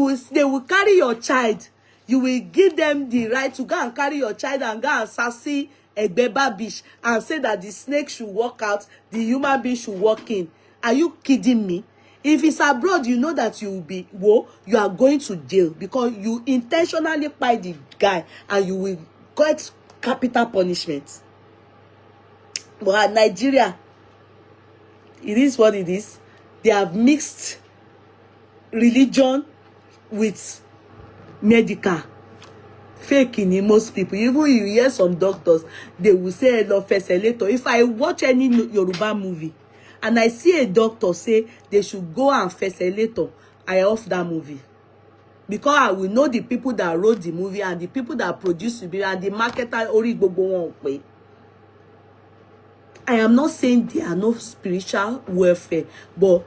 will carry your child. You will give them the right to go and carry your child and go and sassy a Babish and say that the snake should walk out, the human being should walk in. Are you kidding me? If it's abroad, you know that you are going to jail because you intentionally buy the guy and you will get capital punishment. But at Nigeria, it is what it is. They have mixed religion with medical. Fake in most people. Even you hear some doctors, they will say hello facilitator. If I watch any Yoruba movie and I see a doctor say they should go and facilitator, I off that movie. Because I will know the people that wrote the movie and the people that produced the movie and the marketer ori gbogbo wọn. I am not saying there are no spiritual welfare, but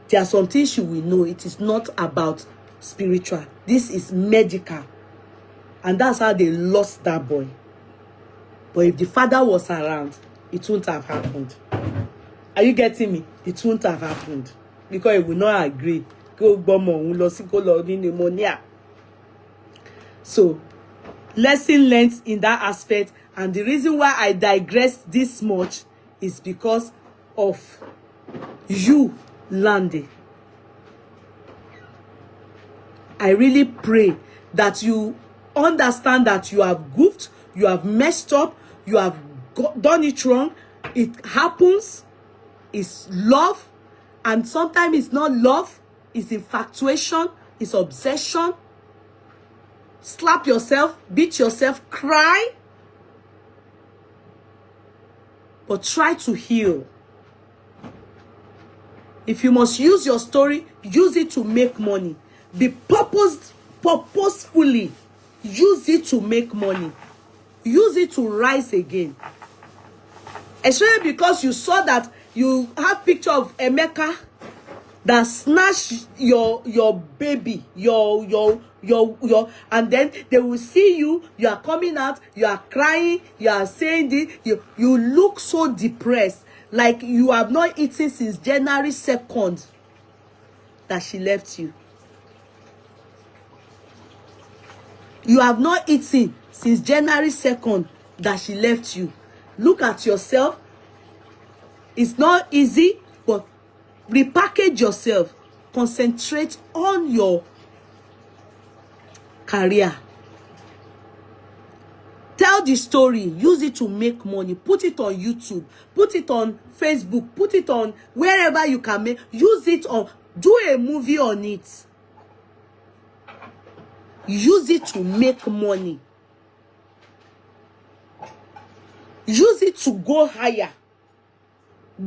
there are some things you will know. It is not about spiritual. This is medical. And that's how they lost that boy. But if the father was around, it wouldn't have happened. Are you getting me? It wouldn't have happened. Because he will not agree. Pneumonia. So, lesson learned in that aspect. And the reason why I digress this much is because of you, Lande. I really pray that you understand that you have goofed, you have messed up, you have done it wrong. It happens. It's love. And sometimes it's not love. It's infatuation. It's obsession. Slap yourself. Beat yourself. Cry. But try to heal. If you must use your story, use it to make money. Be purposefully. Use it to make money. Use it to rise again. Especially because you saw that you have picture of Emeka that snatched your baby, and then they will see you are coming out, you are crying, you are saying this, you look so depressed, like you have not eaten since January 2nd that she left you. You have not eaten since January 2nd that she left you. Look at yourself. It's not easy, but repackage yourself. Concentrate on your career. Tell the story. Use it to make money. Put it on YouTube. Put it on Facebook. Put it on wherever you can make. Use it on. Do a movie on it. Use it to make money. Use it to go higher.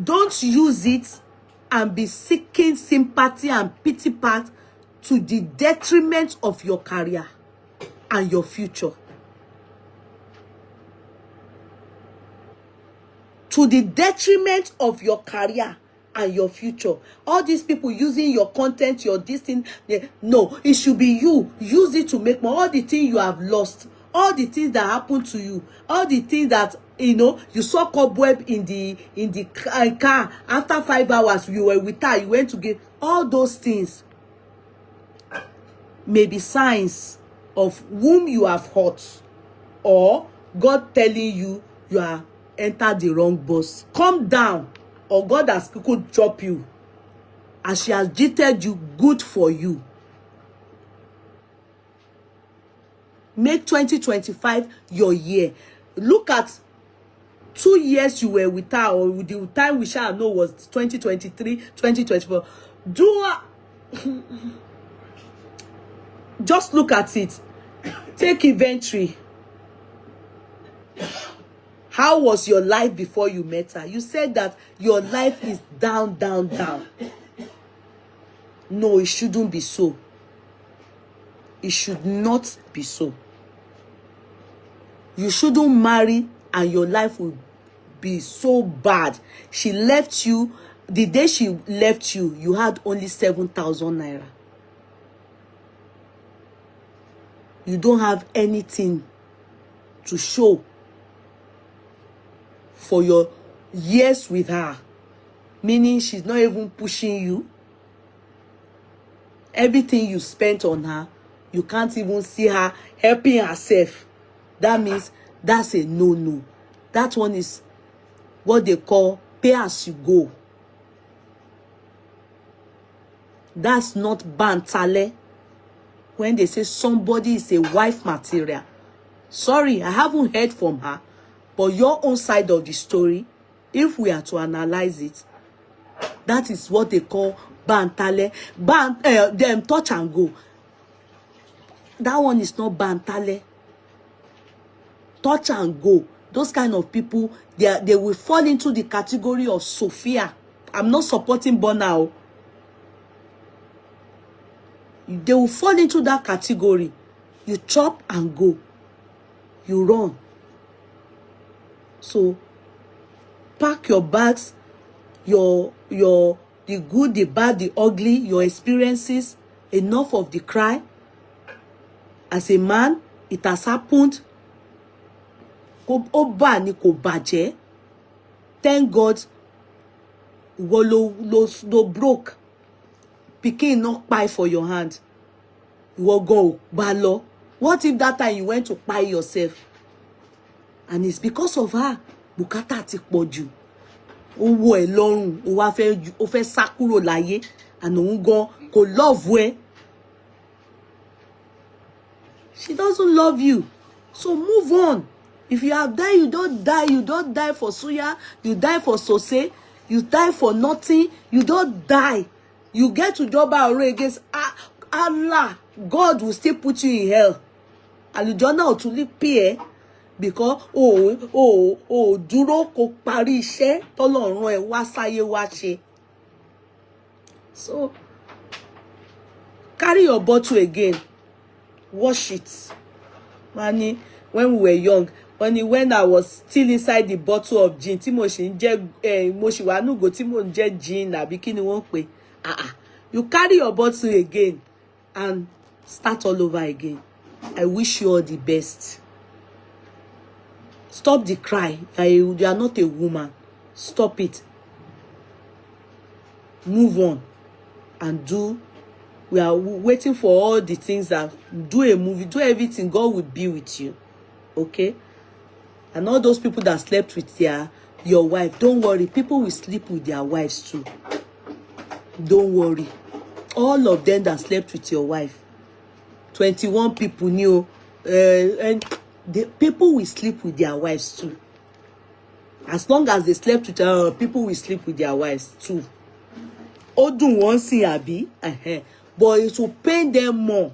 Don't use it and be seeking sympathy and pity part to the detriment of your career and your future. To the detriment of your career and your future. All these people using your content, your this thing, no, it should be you. Use it to make more. All the things you have lost, all the things that happened to you, all the things that, you know, you saw cobweb in the car. After 5 hours, you were with her. You went to get all those things. May be signs of whom you have hurt, or God telling you you are entered the wrong bus. Calm down, or God has could drop you. As she has treated you, good for you. Make 2025 your year. Look at 2 years you were with her, or with the time we shall know was 2023, 2024. Just look at it. Take inventory. How was your life before you met her? You said that your life is down, down, down. No, it shouldn't be so. It should not be so. You shouldn't marry and your life will be so bad. She left you. The day she left you, you had only 7,000 naira. You don't have anything to show for your years with her. Meaning she's not even pushing you. Everything you spent on her, you can't even see her helping herself. That means that's a no-no. That one is what they call pay as you go. That's not bantale. When they say somebody is a wife material. Sorry, I haven't heard from her. But your own side of the story, if we are to analyze it, that is what they call bantale. Them touch and go. That one is not bantale. Touch and go. Those kind of people, they will fall into the category of Sophia. I'm not supporting Bonao. They will fall into that category. You chop and go. You run. So, pack your bags, the good, the bad, the ugly, your experiences. Enough of the cry. As a man, it has happened. Thank God, no broke. Pikin not buy for your hand. You will go balo. What if that time you went to buy yourself? And it's because of her. Bùkátà ti pọ̀jù. Owó ẹ̀ lọ́rùn. Ó fẹ́ sá kúrò láyé. And òun gan kò love ẹ. She doesn't love you. So move on. If you have died, you don't die. You don't die for suya. You die for sose. You die for nothing. You don't die. You get to Ijoba against Allah. God will still put you in hell. Àlùjànnà ò tún lè pay ẹ́. Because dúró kó parí iṣẹ́ t'Ọlọ́run ẹ wá sáyé wá ṣe. So carry your bottle again. Wash it. Mani, when we were young, when I was still inside the bottle of gin, tí mo ṣì ń jẹ mo ṣì wà nugo tí mo ń jẹ gin àbí kí ni wọ́n pè. You carry your bottle again and start all over again. I wish you all the best. Stop the cry. You are not a woman. Stop it. Move on and do. We are waiting for all the things that do a movie, do everything. God will be with you. Okay? And all those people that slept with your wife, don't worry. People will sleep with their wives too. Don't worry. All of them that slept with your wife, 21 people knew, and the people will sleep with their wives too. As long as they slept with people will sleep with their wives too. Odun won't see Abi, but it will pain them more.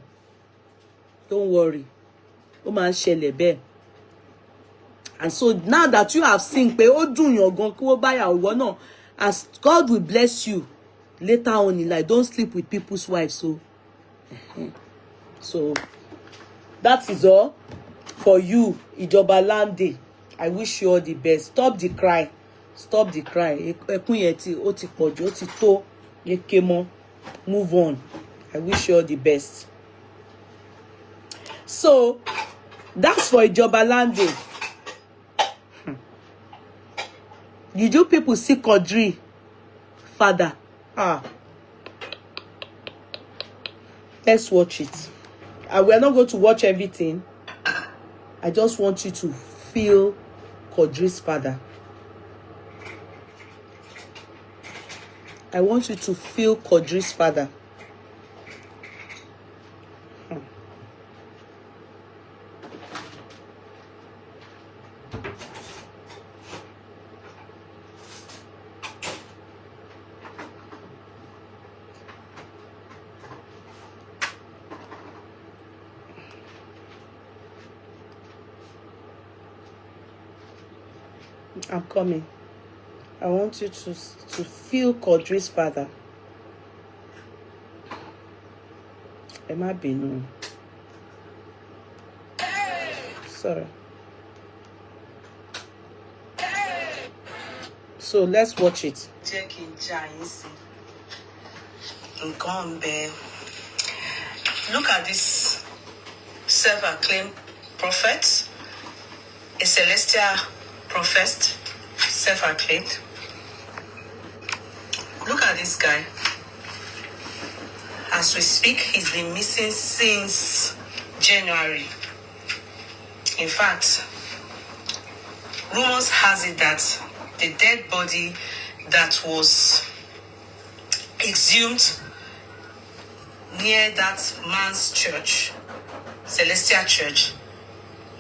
Don't worry. And so now that you have seen, as God will bless you later on in life, don't sleep with people's wives. So that is all for you, Ijoba Lande. I wish you all the best. Stop the cry. Stop the cry. Ẹkún yẹn ti ó ti pọ̀jù, ó ti tó. Yekemo. Move on. I wish you all the best. So, that's for Ijoba Lande. Did you people see Quadri? Father. Let's watch it. We are not going to watch everything. I just want you to feel Quadri's father. I want you to feel Quadri's father. I'm coming. I want you to feel Quadri's father. Emma Binu. Sorry. So let's watch it. Look at this self-acclaimed prophet, a celestial prophet, self-acclaimed. Look at this guy. As we speak, he's been missing since January. In fact, rumors has it that the dead body that was exhumed near that man's church, Celestial Church,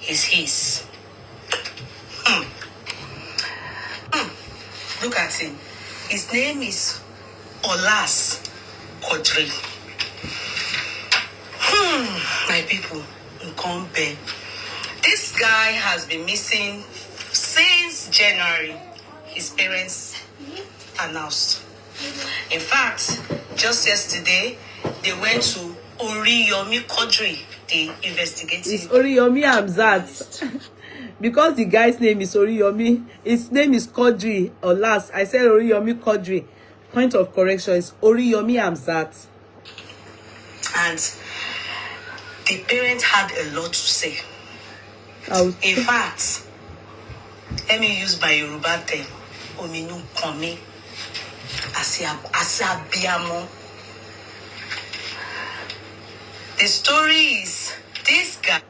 is his. Look at him. His name is Olas Quadri. My people, Nkombe. This guy has been missing since January. His parents announced. In fact, just yesterday, they went to Oriyomi Quadri, the investigative. It's Oriyomi Hamzat. Because the guy's name is Oriyomi, his name is Quadri, or last, I said Oriyomi Quadri. Point of correction is Oriyomi Hamzat. And the parents had a lot to say. In fact, let me use my Yoruba term, Ominu Komi, Asabiamo. The story is this guy.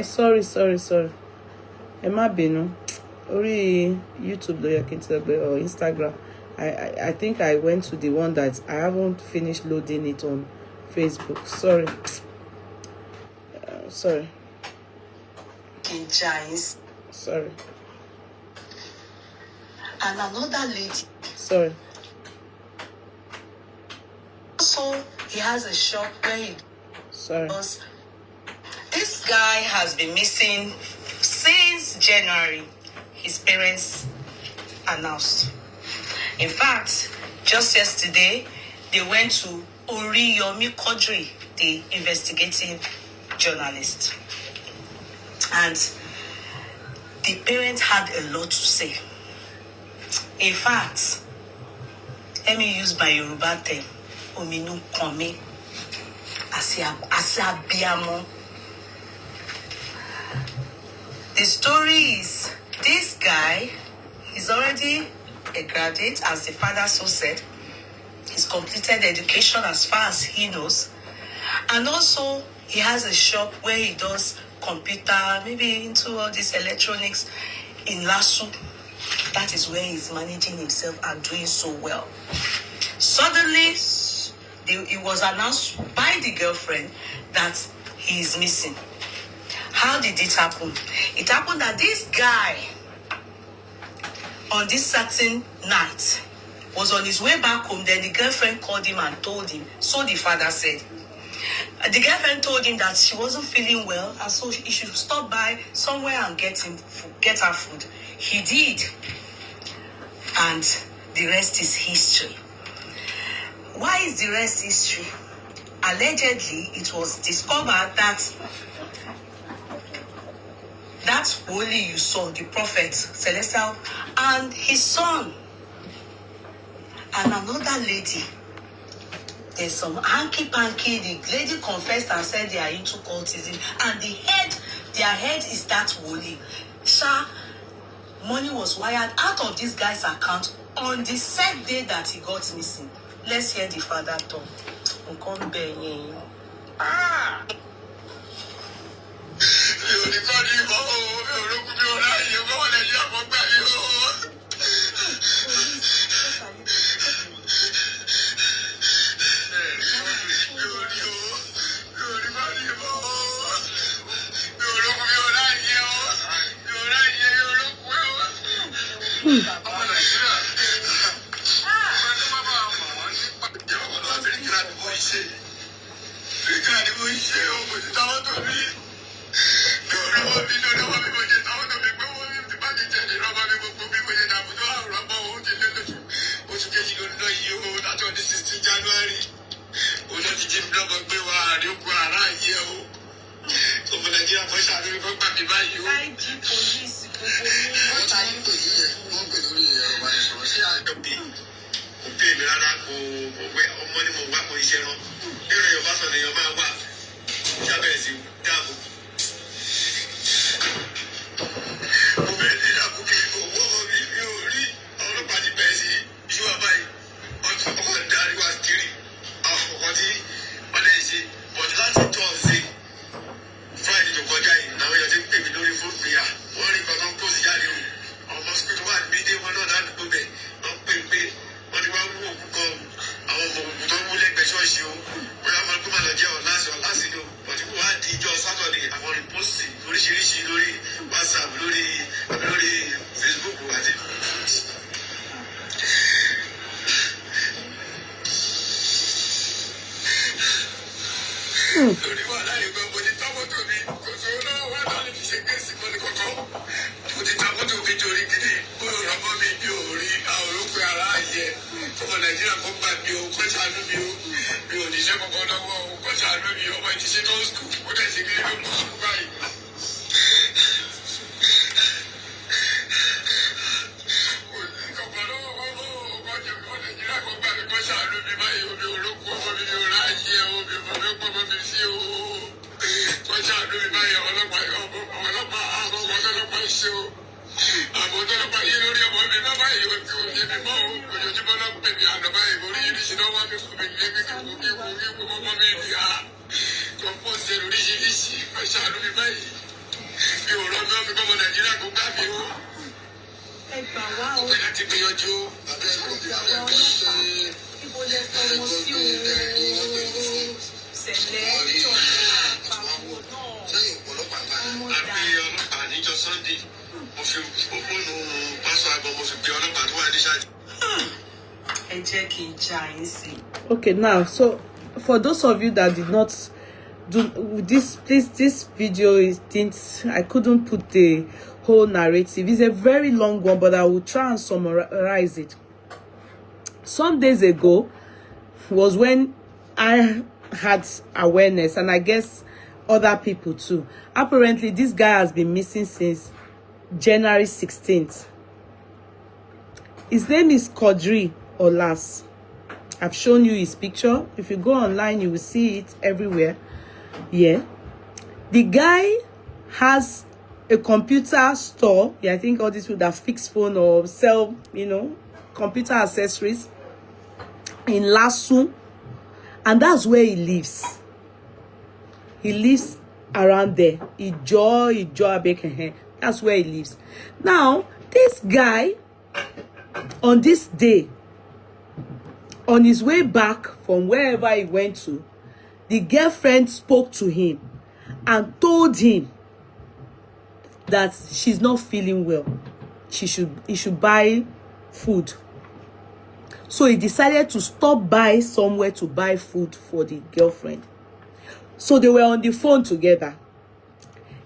Sorry. Emma Binu. Ori YouTube or Instagram. I think I went to the one that I haven't finished loading it on Facebook. Sorry. Sorry. And another lady. Sorry. So he has a shop where he. Sorry. This guy has been missing since January. His parents announced. In fact, just yesterday, they went to Oriyomi Quadri, the investigative journalist. And the parents had a lot to say. In fact, let me use my Yoruba term, Ominu Komi, Asabiamo. The story is, this guy is already a graduate, as the father so said. He's completed education as far as he knows. And also, he has a shop where he does computer, maybe into all these electronics in Lasso. That is where he's managing himself and doing so well. Suddenly, it was announced by the girlfriend that he is missing. How did it happen? It happened that this guy, on this certain night, was on his way back home. Then the girlfriend called him and told him, so the father said. The girlfriend told him that she wasn't feeling well, and so he should stop by somewhere and get her food. He did. And the rest is history. Why is the rest history? Allegedly, it was discovered that That holy you saw, the prophet, celestial, and his son, and another lady. There's some hanky-panky. The lady confessed and said they are into cultism, and their head is that holy. Sha, money was wired out of this guy's account on the said day that he got missing. Let's hear the father talk. Ah! Okay, now, so for those of you that did not do this, please, this video is didn't, I couldn't put the whole narrative. It's a very long one, but I will try and summarize it. Some days ago was when I had awareness, and I guess other people too. Apparently this guy has been missing since January 16th. His name is Quadri or Las. I've shown you his picture. If you go online, you will see it everywhere. Yeah. The guy has a computer store. Yeah, I think all these people that fix phone or sell, you know, computer accessories in Lasso. And that's where he lives. He lives around there. Ijoba. That's where he lives. Now, this guy, on this day, on his way back from wherever he went to, the girlfriend spoke to him and told him that she's not feeling well. He should buy food. So he decided to stop by somewhere to buy food for the girlfriend. So they were on the phone together.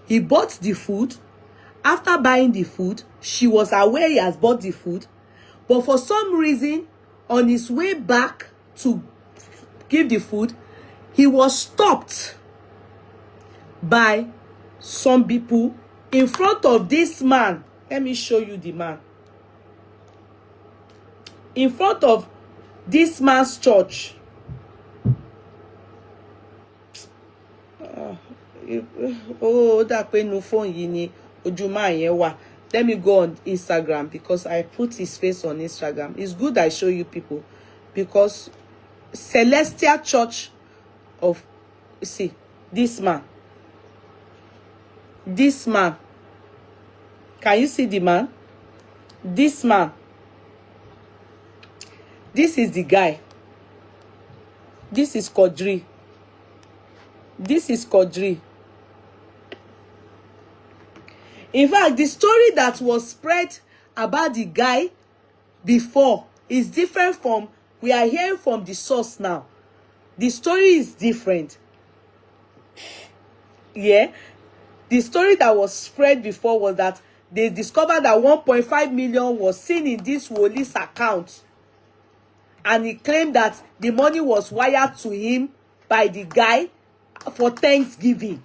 He bought the food. After buying the food, she was aware he has bought the food. But for some reason, on his way back to give the food, he was stopped by some people in front of this man. Let me show you the man. In front of this man's church. Oh, that pé no phone yìí ni Ojubanire wà. Let me go on Instagram because I put his face on Instagram. It's good I show you people because Celestial Church of, see, this man. This man. Can you see the man? This man. This is the guy. This is Quadri. This is Quadri. In fact, the story that was spread about the guy before is different from, we are hearing from the source now. The story is different. Yeah. The story that was spread before was that they discovered that 1.5 million was seen in this Woli's account. And he claimed that the money was wired to him by the guy for Thanksgiving.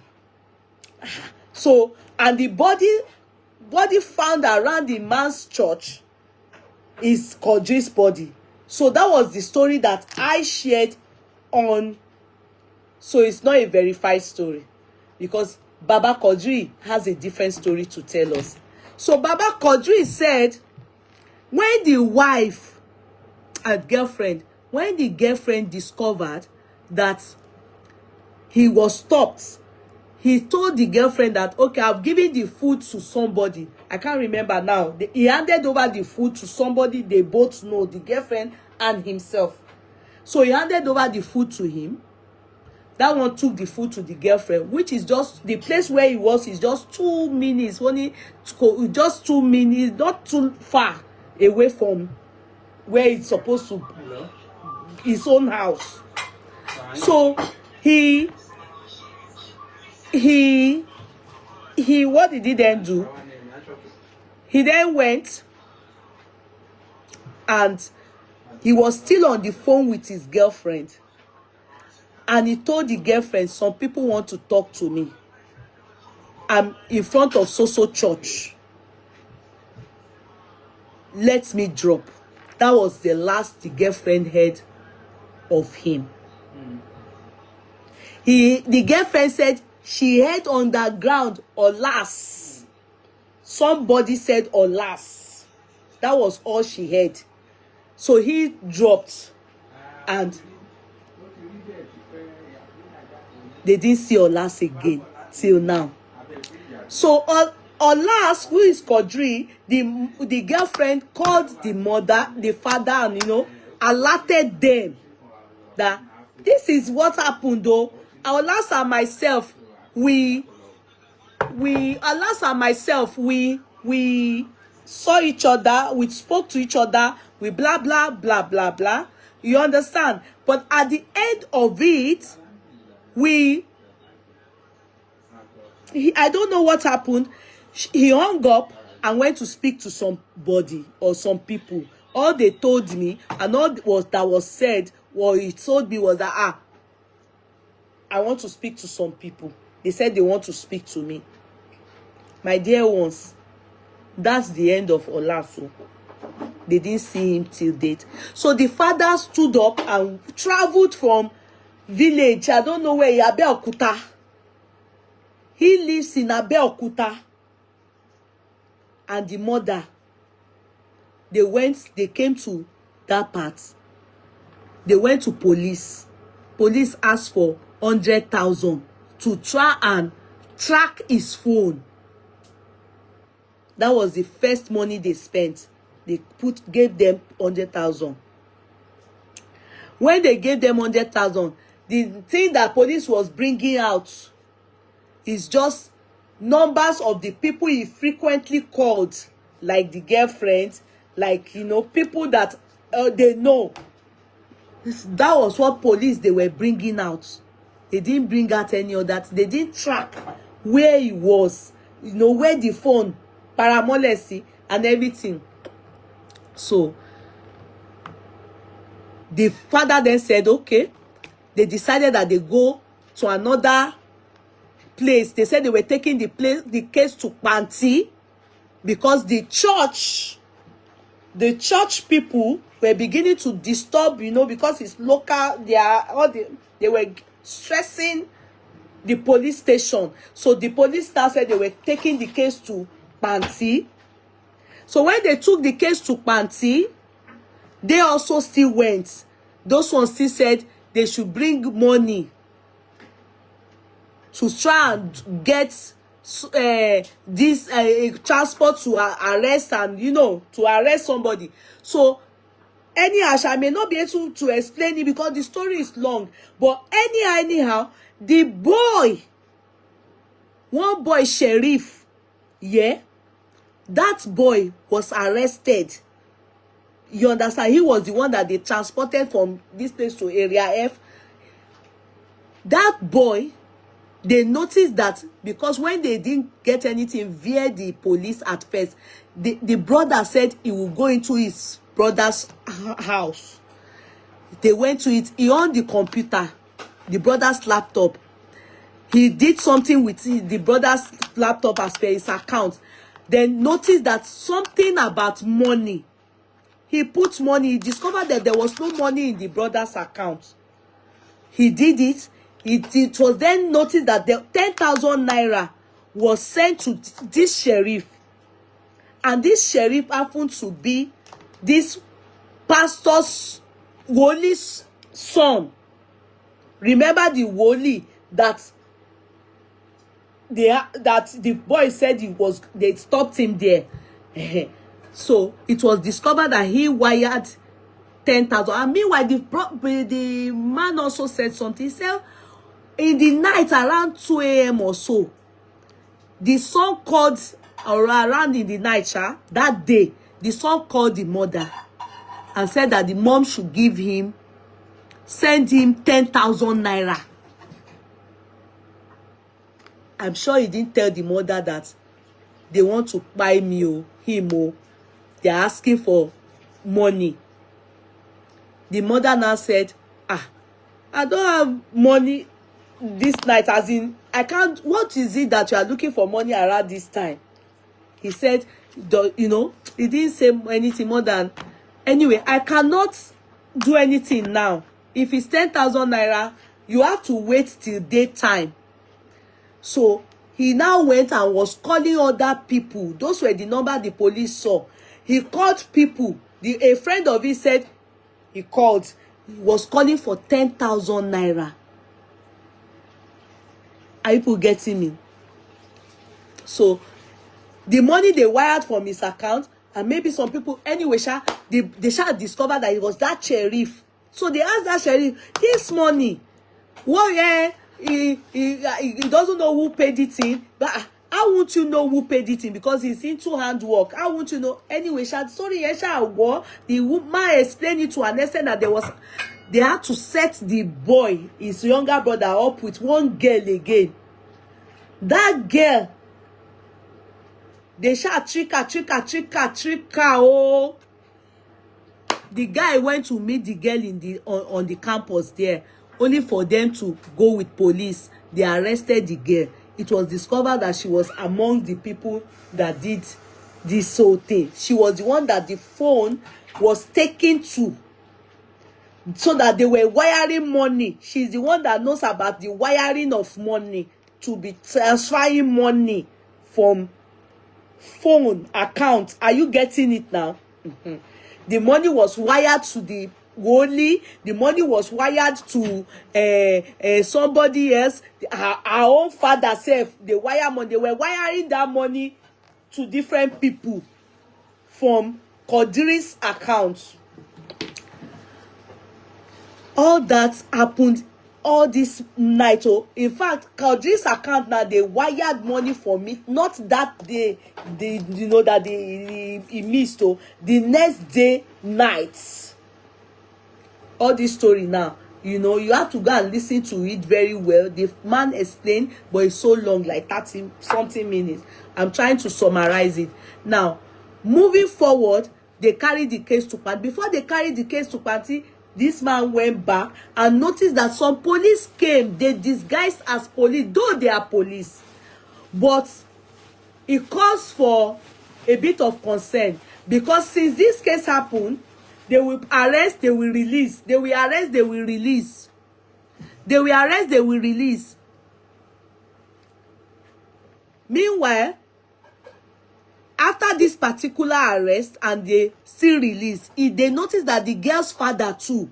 So, and the body found around the man's church is Quadri's body. So that was the story that I shared on. So it's not a verified story because Baba Quadri has a different story to tell us. So Baba Quadri said when the wife and girlfriend, when the girlfriend discovered that he was stopped, he told the girlfriend that, okay, I've given the food to somebody. I can't remember now. He handed over the food to somebody they both know, the girlfriend and himself. So he handed over the food to him. That one took the food to the girlfriend, which is just, the place where he was is just 2 minutes, only just 2 minutes, not too far away from where it's supposed to be, his own house. So he, what did he then do? He then went and he was still on the phone with his girlfriend. And he told the girlfriend, some people want to talk to me. I'm in front of so-so church. Let me drop. That was the last the girlfriend heard of him. The girlfriend said she heard underground Olas. Somebody said Olas. That was all she heard. So he dropped and they didn't see Olas again till now. So Olas, who is Quadri, the girlfriend called the mother, the father, and alerted them that this is what happened though. Olas and myself, we saw each other, we spoke to each other, we blah blah blah blah blah. You understand? But at the end of it, I don't know what happened. He hung up and went to speak to somebody or some people. All they told me and all that was said, what he told me was that I want to speak to some people. They said they want to speak to me. My dear ones, that's the end of Olaso. They didn't see him till date. So the father stood up and traveled from village. I don't know where, Abeokuta. He lives in Abeokuta. And the mother, they came to that part. They went to police. Police asked for 100,000 to try and track his phone. That was the first money they spent. They gave them 100,000. When they gave them 100,000, the thing that police was bringing out is just numbers of the people he frequently called, like the girlfriend, like people that they know. That was what police they were bringing out. They didn't bring out any of that. They didn't track where he was, where the phone, paramolesi, and everything. So the father then said, okay, they decided that they go to another place. They said they were taking the case to Panti because the church people were beginning to disturb, you know, because it's local. They were stressing the police station. So the police now said they were taking the case to Panti. So when they took the case to Panti, they also still went. Those ones still said they should bring money to try and get this transport to arrest and, you know, to arrest somebody. So anyhow, I may not be able to explain it because the story is long. But anyhow, the boy, one boy sheriff, yeah, that boy was arrested. You understand? He was the one that they transported from this place to Area F. That boy, they noticed that because when they didn't get anything via the police at first, the brother said he will go into his brother's house. They went to it. He on the computer, the brother's laptop. He did something with the brother's laptop as per his account. Then noticed that something about money. He put money. He discovered that there was no money in the brother's account. He did it. It was then noticed that the 10,000 naira was sent to this sheriff. And this sheriff happened to be this pastor's Woli's son. Remember the Woli that the boy said they stopped him there. So it was discovered that he wired 10,000. And meanwhile, the man also said something. He said, in the night around 2 a.m. or so, the son called, or around in the night, that day, the son called the mother and said that the mom should send him 10,000 naira. I'm sure he didn't tell the mother that they want to buy me him. They're asking for money. The mother now said, I don't have money this night, as in, I can't. What is it that you are looking for money around this time? He said, you know, he didn't say anything more than, anyway, I cannot do anything now. If it's 10,000 naira, you have to wait till daytime. So he now went and was calling other people. Those were the number the police saw. He called people. A friend of his said he called. He was calling for 10,000 naira. Are people getting me? So the money they wired from his account, and maybe some people, anyway, they shall discover that it was that sheriff. So they asked that sheriff, this money, well, yeah, he doesn't know who paid it in, but how won't you know who paid it in? Because he's into handwork. How won't you know? Anyway, sorry, the woman explained it to an extent that they had to set the boy, his younger brother, up with one girl again. That girl, they shall trick her. Oh, the guy went to meet the girl on the campus there, only for them to go with police. They arrested the girl. It was discovered that she was among the people that did this whole thing. She was the one that the phone was taken to, so that they were wiring money. She's the one that knows about the wiring of money, to be transferring money from phone account. Are you getting it now? The money was wired to the Woli. The money was wired to somebody else. Our own father self, they wire money. They were wiring that money to different people from Quadri's account. All that happened all this night. Oh, in fact, Quadri's account now, they wired money for me. Not that they you know, that he missed. Oh, the next day night. All this story now, you know, you have to go and listen to it very well. The man explained, but it's so long, like 30 something minutes. I'm trying to summarize it. Now, moving forward, they carried the case to Panti. Before they carried the case to Panti, this man went back and noticed that some police came. They disguised as police, though they are police. But it calls for a bit of concern, because since this case happened, they will arrest, they will release. They will arrest, they will release. They will arrest, they will release. Meanwhile, after this particular arrest and they still release, they noticed that the girl's father too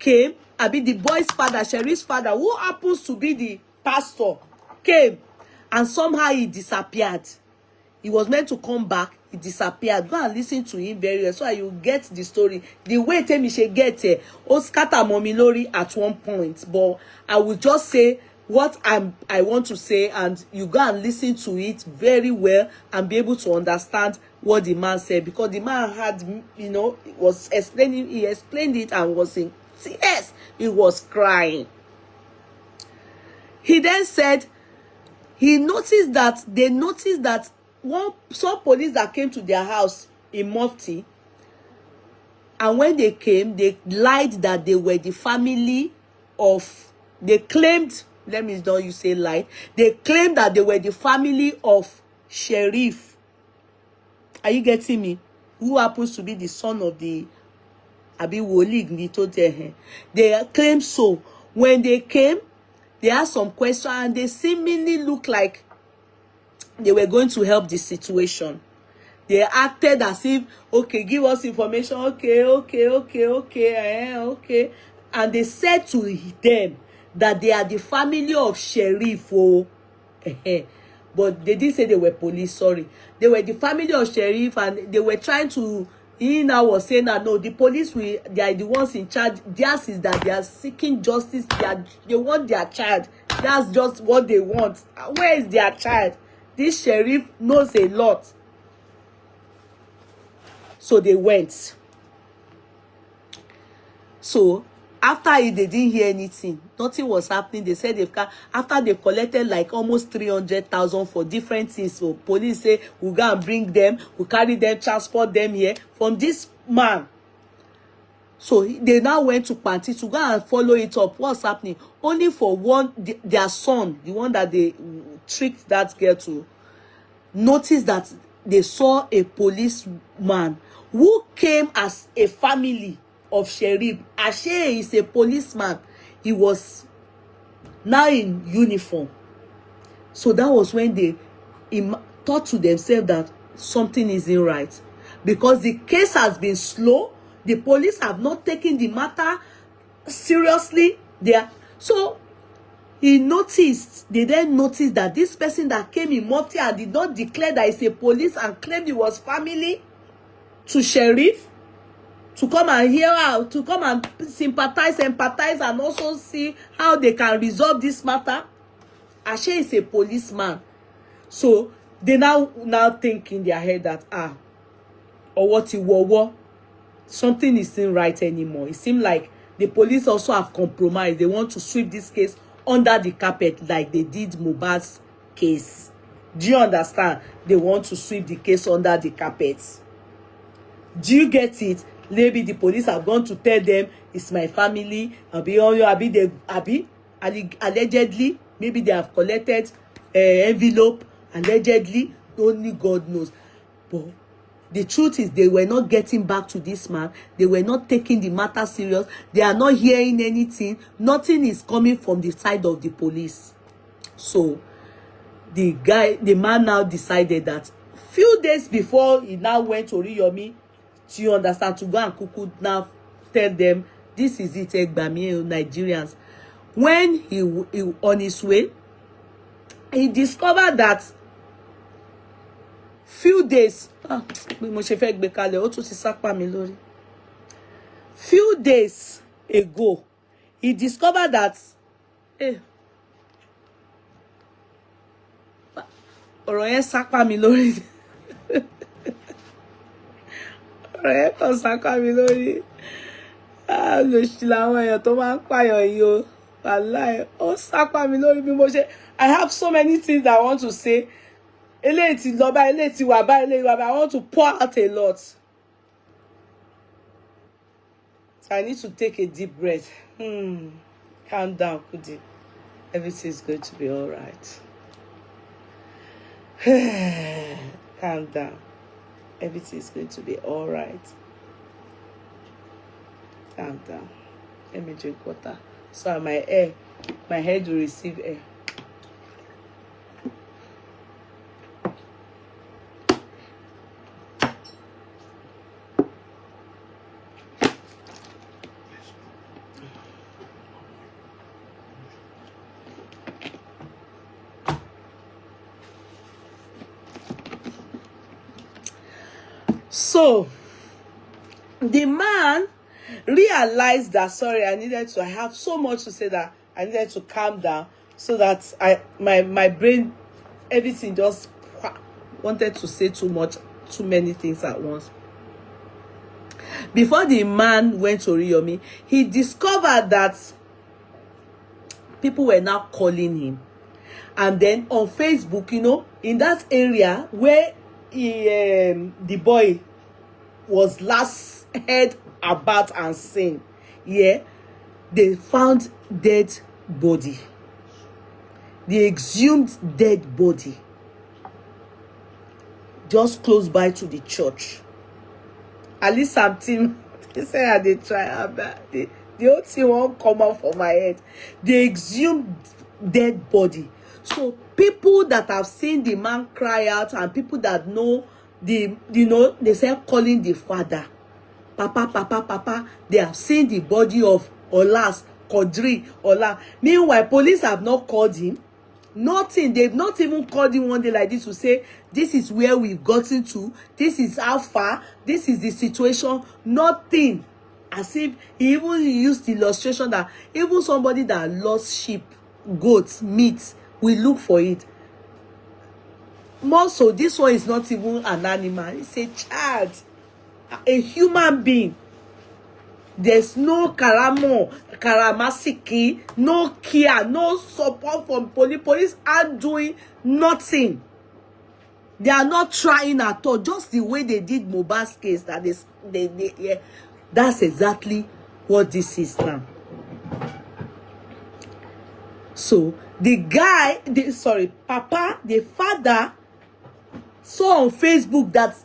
came. I mean, the boy's father, Sherry's father, who happens to be the pastor, came, and somehow he disappeared. He was meant to come back, he disappeared. Go and listen to him very well, so you get the story. The way Temishe get it, scatter mommy lori at one point. But I will just say what I want to say, and you go and listen to it very well and be able to understand what the man said, because the man had, you know, was explaining, he explained it and was in tears. He was crying. He then said he noticed that they noticed that some police that came to their house in Mufti, and when they came, they lied that they were the family of, they claimed, let me know you say lied, they claimed that they were the family of Sheriff. Are you getting me? Who happens to be the son of the Abi Wolig. They claimed so. When they came, they asked some questions and they seemingly looked like they were going to help the situation. They acted as if, okay, give us information, okay. And they said to them that they are the family of Sheriff. But they didn't say they were police, sorry. They were the family of Sheriff, and they were trying to, he now was saying that no, the police, they are the ones in charge. Theirs is that they are seeking justice. They want their child. That's just what they want. Where is their child? This Sheriff knows a lot. So they went. So after it, they didn't hear anything. Nothing was happening. They said after they collected like almost 300,000 for different things. So police say, we'll go and bring them, we'll carry them, transport them here from this man. So they now went to Panti to go and follow it up. What's happening? Only for their son, the one that they tricked that girl to, notice that they saw a policeman who came as a family of Sheriff. Ashe is a policeman. He was now in uniform. So that was when they thought to themselves that something isn't right, because the case has been slow. The police have not taken the matter seriously. So they then noticed that this person that came in Mufti and did not declare that he's a police and claimed he was family to Sheriff, to come and hear out, to come and sympathize, empathize, and also see how they can resolve this matter. Ashe is a policeman. So they now think in their head that something isn't right anymore. It seems like the police also have compromised. They want to sweep this case under the carpet like they did Mohbad's case. Do you understand? They want to sweep the case under the carpet. Do you get it? Maybe the police have gone to tell them it's my family. Allegedly, maybe they have collected envelope. Allegedly, only God knows. But the truth is, they were not getting back to this man. They were not taking the matter serious. They are not hearing anything. Nothing is coming from the side of the police. So the man now decided that few days before he now went to Oriyomi, do you understand, to go and cuckoo now tell them, this is it, Egbami, Nigerians. When he on his way, he discovered that few days ago, he discovered that ọ̀rọ̀ yẹn sápá mi lórí ọ̀rọ̀ yẹn kàn sápá mi lórí lòṣì làwọn èèyàn tó máa ń pààyàn yìí o, wàláhì ó sápá mi lórí bí mo ṣe. I have so many things that I want to say. Eléyìí ti lọ báyìí, eléyìí ti wà báyìí, eléyìí wà báyìí. I want to pour out a lot. I need to take a deep breath. Calm down, Kudi. Everything is going to be all right. Calm down. Everything is going to be all right. Calm down. Let me drink water. So my head will receive air. So the man realized that, sorry, I have so much to say that I needed to calm down so that my brain, everything just wanted to say too many things at once. Before the man went to Oriyomi, he discovered that people were now calling him. And then on Facebook, in that area where the boy was last heard about and seen, they found dead body. They exhumed dead body just close by to the church. At least something they say they try, the whole thing won't come out from my head. They exhumed dead body. So people that have seen the man cry out and people that know they say calling the father, Papa, they have seen the body of Ola's Quadri, Ola. Meanwhile, police have not called him. Nothing. They've not even called him one day like this to say, this is where we've gotten to. This is how far. This is the situation. Nothing. As if he even used the illustration that even somebody that lost sheep, goats, meat, will look for it. More so, this one is not even an animal. It's a child. A human being. There's no karamasiki, no care, no support from police. Police are doing nothing. They are not trying at all. Just the way they did Mohbad's case, that that's exactly what this is now. So the guy, Papa, the father, saw on Facebook that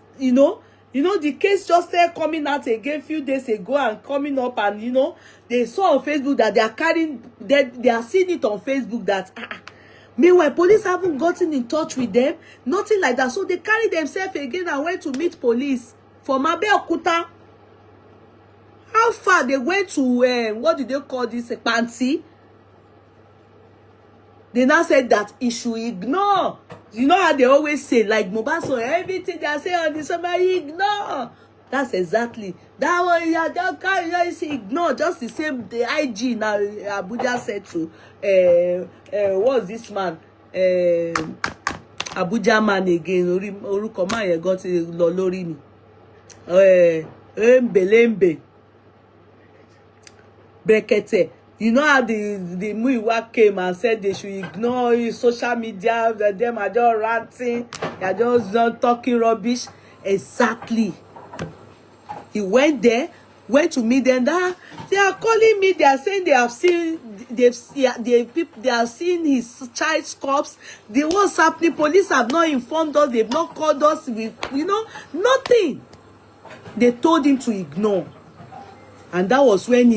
the case just started coming out again a few days ago and coming up, and they saw on Facebook that they are carrying, they are seeing it on Facebook that meanwhile police haven't gotten in touch with them, nothing like that. So they carried themselves again and went to meet police from Abeokuta. How far they went to what do they call this, Panti? They now said that he should ignore. You know how they always say, like Mohbad, so everything they are saying on this somebody ignore. That's exactly that one. You just ignore. Just the same the IG now Abuja said to what's this man? Abuja man again. Orúkọ man yẹn got lọ lórí mi. Embelembe. Brekete. You know how the Muiwa came and said they should ignore social media, that them are just ranting, they are just not talking rubbish. Exactly. He went there, went to meet them. They are calling me. They are saying they have seen, they have seen his child's corpse. What's happening? Police have not informed us. They've not called us. Nothing. They told him to ignore, and that was when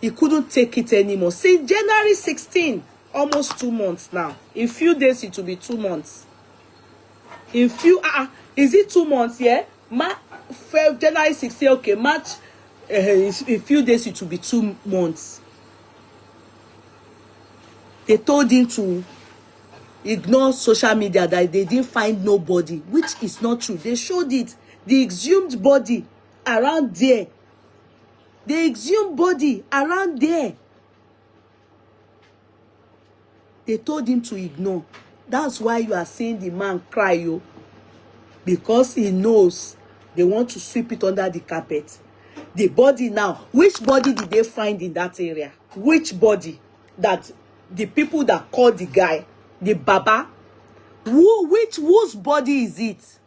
he couldn't take it anymore. Since January 16, almost 2 months now. In few days, it will be 2 months. In few, is it 2 months? Yeah. January 16, okay. March, in few days, it will be 2 months. They told him to ignore social media, that they didn't find nobody, which is not true. They showed it. The exhumed body around there. They exhumed body around there. They told him to ignore. That's why you are seeing the man cry, because he knows they want to sweep it under the carpet. The body now, which body did they find in that area? Which body? That the people that called the guy, the Baba, whose body is it?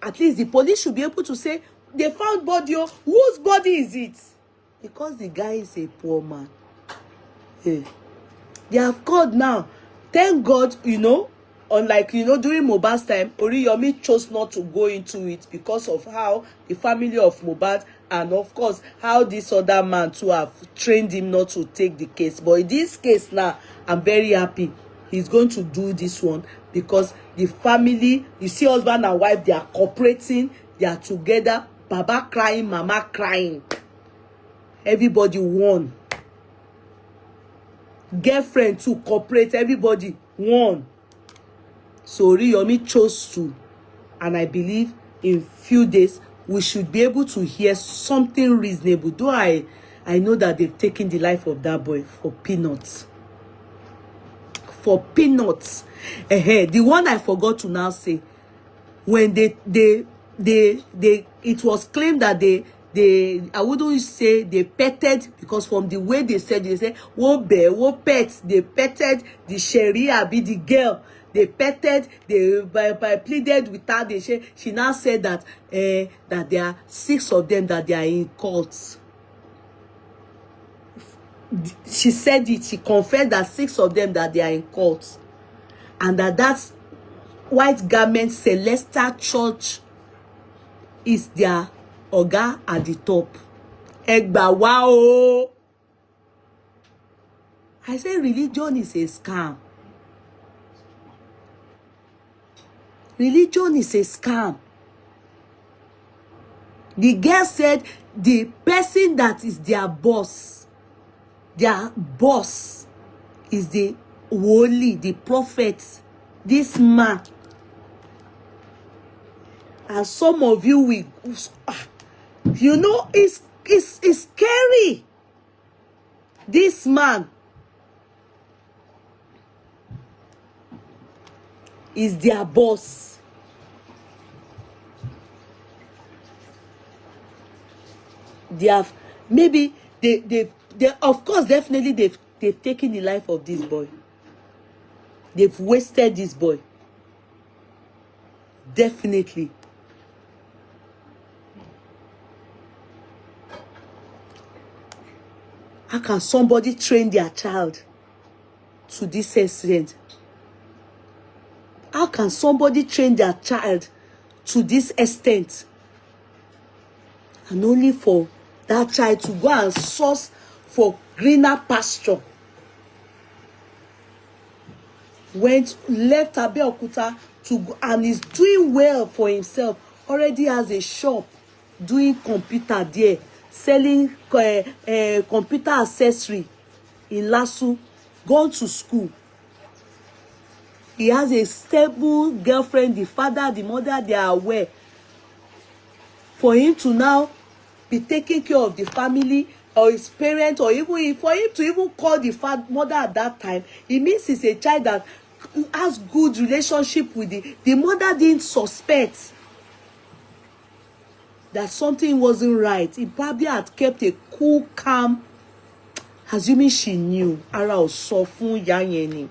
At least the police should be able to say they found body. Oh, whose body is it? Because the guy is a poor man. Hey. They have called now. Thank God, you know, unlike, you know, during Mohbad's time, Oriyomi chose not to go into it because of how the family of Mohbad and, of course, how this other man too have trained him not to take the case. But in this case now, I'm very happy he's going to do this one because the family, you see husband and wife, they are cooperating, they are together, Baba crying, Mama crying. Everybody won. Girlfriend to cooperate, everybody won. So Oriyomi chose to, and I believe in few days we should be able to hear something reasonable. Though I know that they've taken the life of that boy for peanuts. For peanuts. The one I forgot to now say, when it was claimed that I wouldn't say they petted, because from the way they said wo pet, they petted the Sharia be the girl, they petted, they pleaded with her. She now said that that there are 6 of them that they are in cults. She said it, she confessed that 6 of them that they are in cults, and that's white garment Celestial Church is their oga at the top. Egba wow. I say religion is a scam. Religion is a scam. The girl said the person that is their boss is the holy, the prophet, this man. And some of you will, you know, it's scary. This man is their boss. They have, maybe they of course, definitely they've taken the life of this boy. They've wasted this boy. Definitely. How can somebody train their child to this extent? How can somebody train their child to this extent? And only for that child to go and source for greener pasture. Left Abeokuta to go, and is doing well for himself. Already has a shop doing computer there, selling computer accessory in Lasu. Gone to school. He has a stable girlfriend. The father, the mother, they are aware. For him to now be taking care of the family or his parents, or even for him to even call the mother at that time, it means he's a child that has good relationship with the mother. Didn't suspect that something wasn't right. He probably had kept a cool, calm, assuming she knew. Ara ò sọ fún ìyá yẹn ni.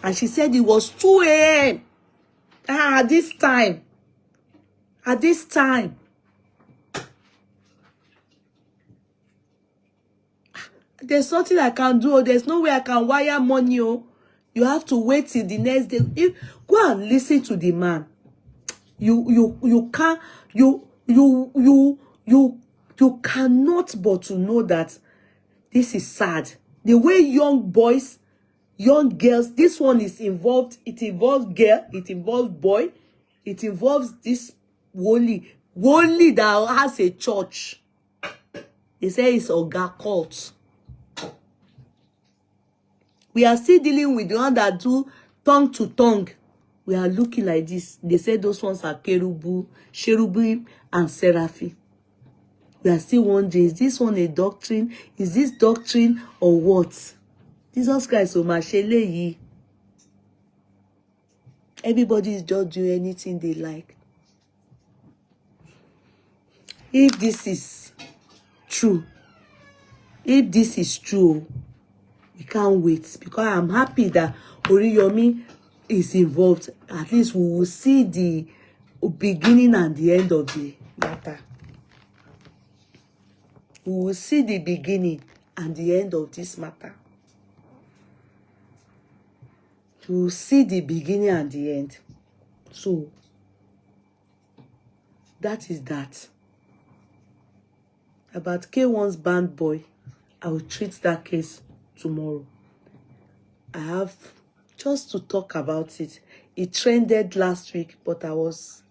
And she said it was 2 a.m. At this time. At this time. There's nothing I can do. There's no way I can wire money. Oh. You have to wait till the next day. Go and listen to the man. You can't. You cannot but to know that this is sad. The way young boys, young girls, this one is involved. It involves girl, it involves boy, it involves this woli that has a church. They say it's Oga cult. We are still dealing with the one that do tongue to tongue. We are looking like this. They say those ones are Kerubu, Cherubim, and Seraphim. We are still wondering, is this one a doctrine? Is this doctrine or what? Jesus Christ, Omashele. Everybody is just doing anything they like. If this is true, we can't wait, because I'm happy that Oriyomi is involved. At least we will see the beginning and the end of the matter. We will see the beginning and the end of this matter. We will see the beginning and the end. So, that is that. About K1's band boy, I will treat that case tomorrow. I have just to talk about it. It trended last week, but I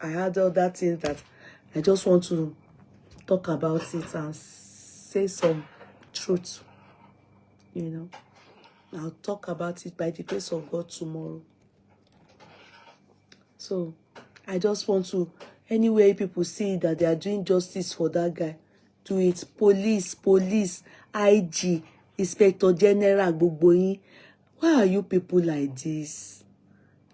had other things that I just want to talk about it and say some truth. You know, I'll talk about it by the grace of God tomorrow. So, I just want to, anywhere people see that they are doing justice for that guy, do it. Police, IG, Inspector General, gbogbo yín. Why are you people like this?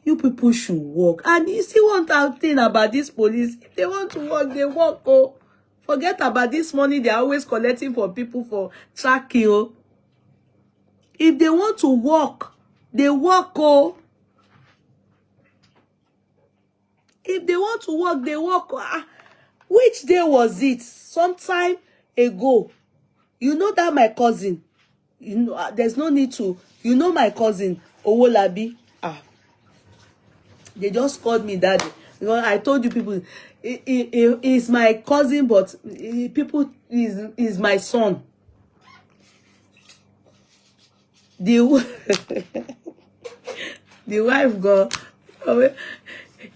You people should work. And you see one thing about this police, if they want to work, they work. Oh, forget about this money they're always collecting for people for tracking. Oh, if they want to work, they work. Oh, if they want to work, they work. Which day was it? Sometime ago. You know that my cousin, you know, there's no need to, you know my cousin, Owolabi. They just called me that day. You know, I told you people, he's my cousin, but people is my son. The wife got,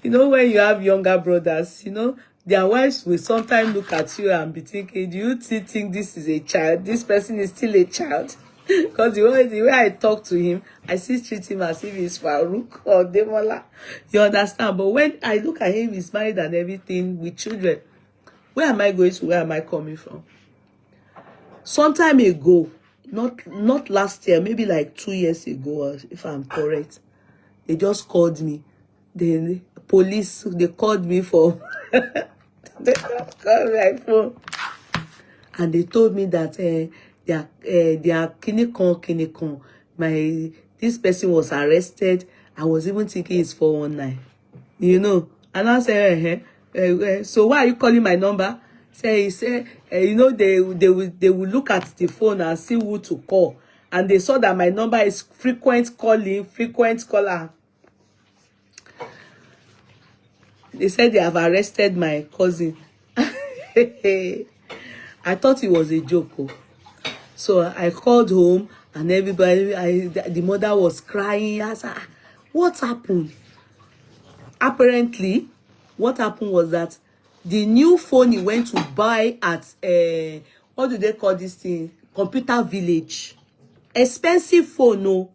you know, when you have younger brothers, you know, their wives will sometimes look at you and be thinking, do you still think this is a child? This person is still a child? Because the way I talk to him, I still treat him as if he's Farouk or Demola. You understand? But when I look at him, he's married and everything with children. Where am I going to? Where am I coming from? Some time ago, not last year, maybe like 2 years ago, if I'm correct, they just called me. The police, they called me for they called my phone. And they told me that they are kinikon. This person was arrested. I was even thinking it's 419. You know. And I said, so why are you calling my number? He said, you know, they will look at the phone and see who to call. And they saw that my number is frequent caller. They said they have arrested my cousin. I thought it was a joke. Oh. So I called home and everybody, the mother was crying. I said, what happened? Apparently, what happened was that the new phone he went to buy at, what do they call this thing? Computer Village. Expensive phone, no.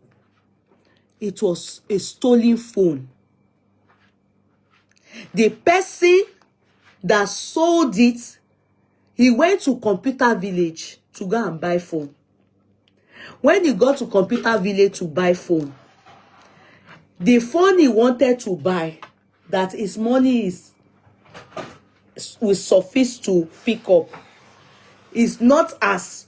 It was a stolen phone. The person that sold it, he went to Computer Village to go and buy phone. When he got to Computer Village to buy phone, the phone he wanted to buy, that his money will suffice to pick up, is not as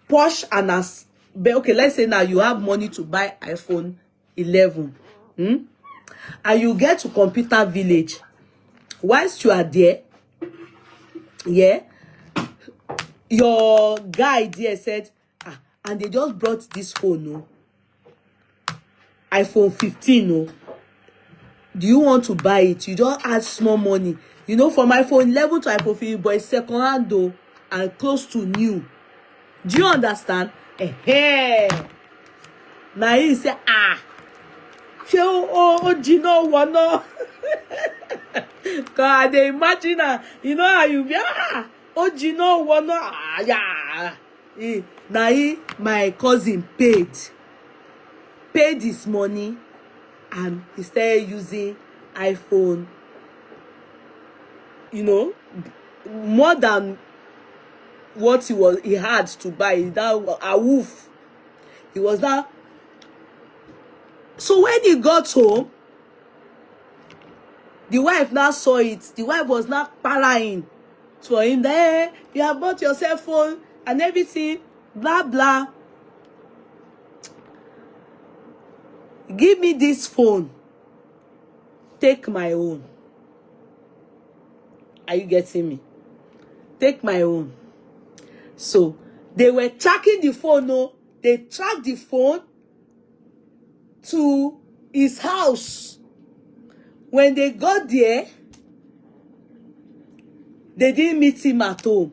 posh and as, okay, let's say now you have money to buy iPhone 11. And you get to Computer Village. Whilst you are there, yeah, your guy there said, and they just brought this phone, no, iPhone 15, no. Do you want to buy it? You just add small money. You know, from iPhone 11 to iPhone 15, but it's second hand though, and close to new. Do you understand? Now he say, you know what, no? God, they imagine, you know how you be, you know what, no? Yeah. Now my cousin paid his money, and he started using iPhone, you know, more than what he had to buy. That a wolf. He was that. So when he got home, the wife now saw it. The wife was not parrying for him. There, you have bought your cell phone and everything, blah blah. Give me this phone. Take my own. Are you getting me? Take my own. So They were tracking the phone, no. They tracked the phone to his house. When they got there, they didn't meet him at home.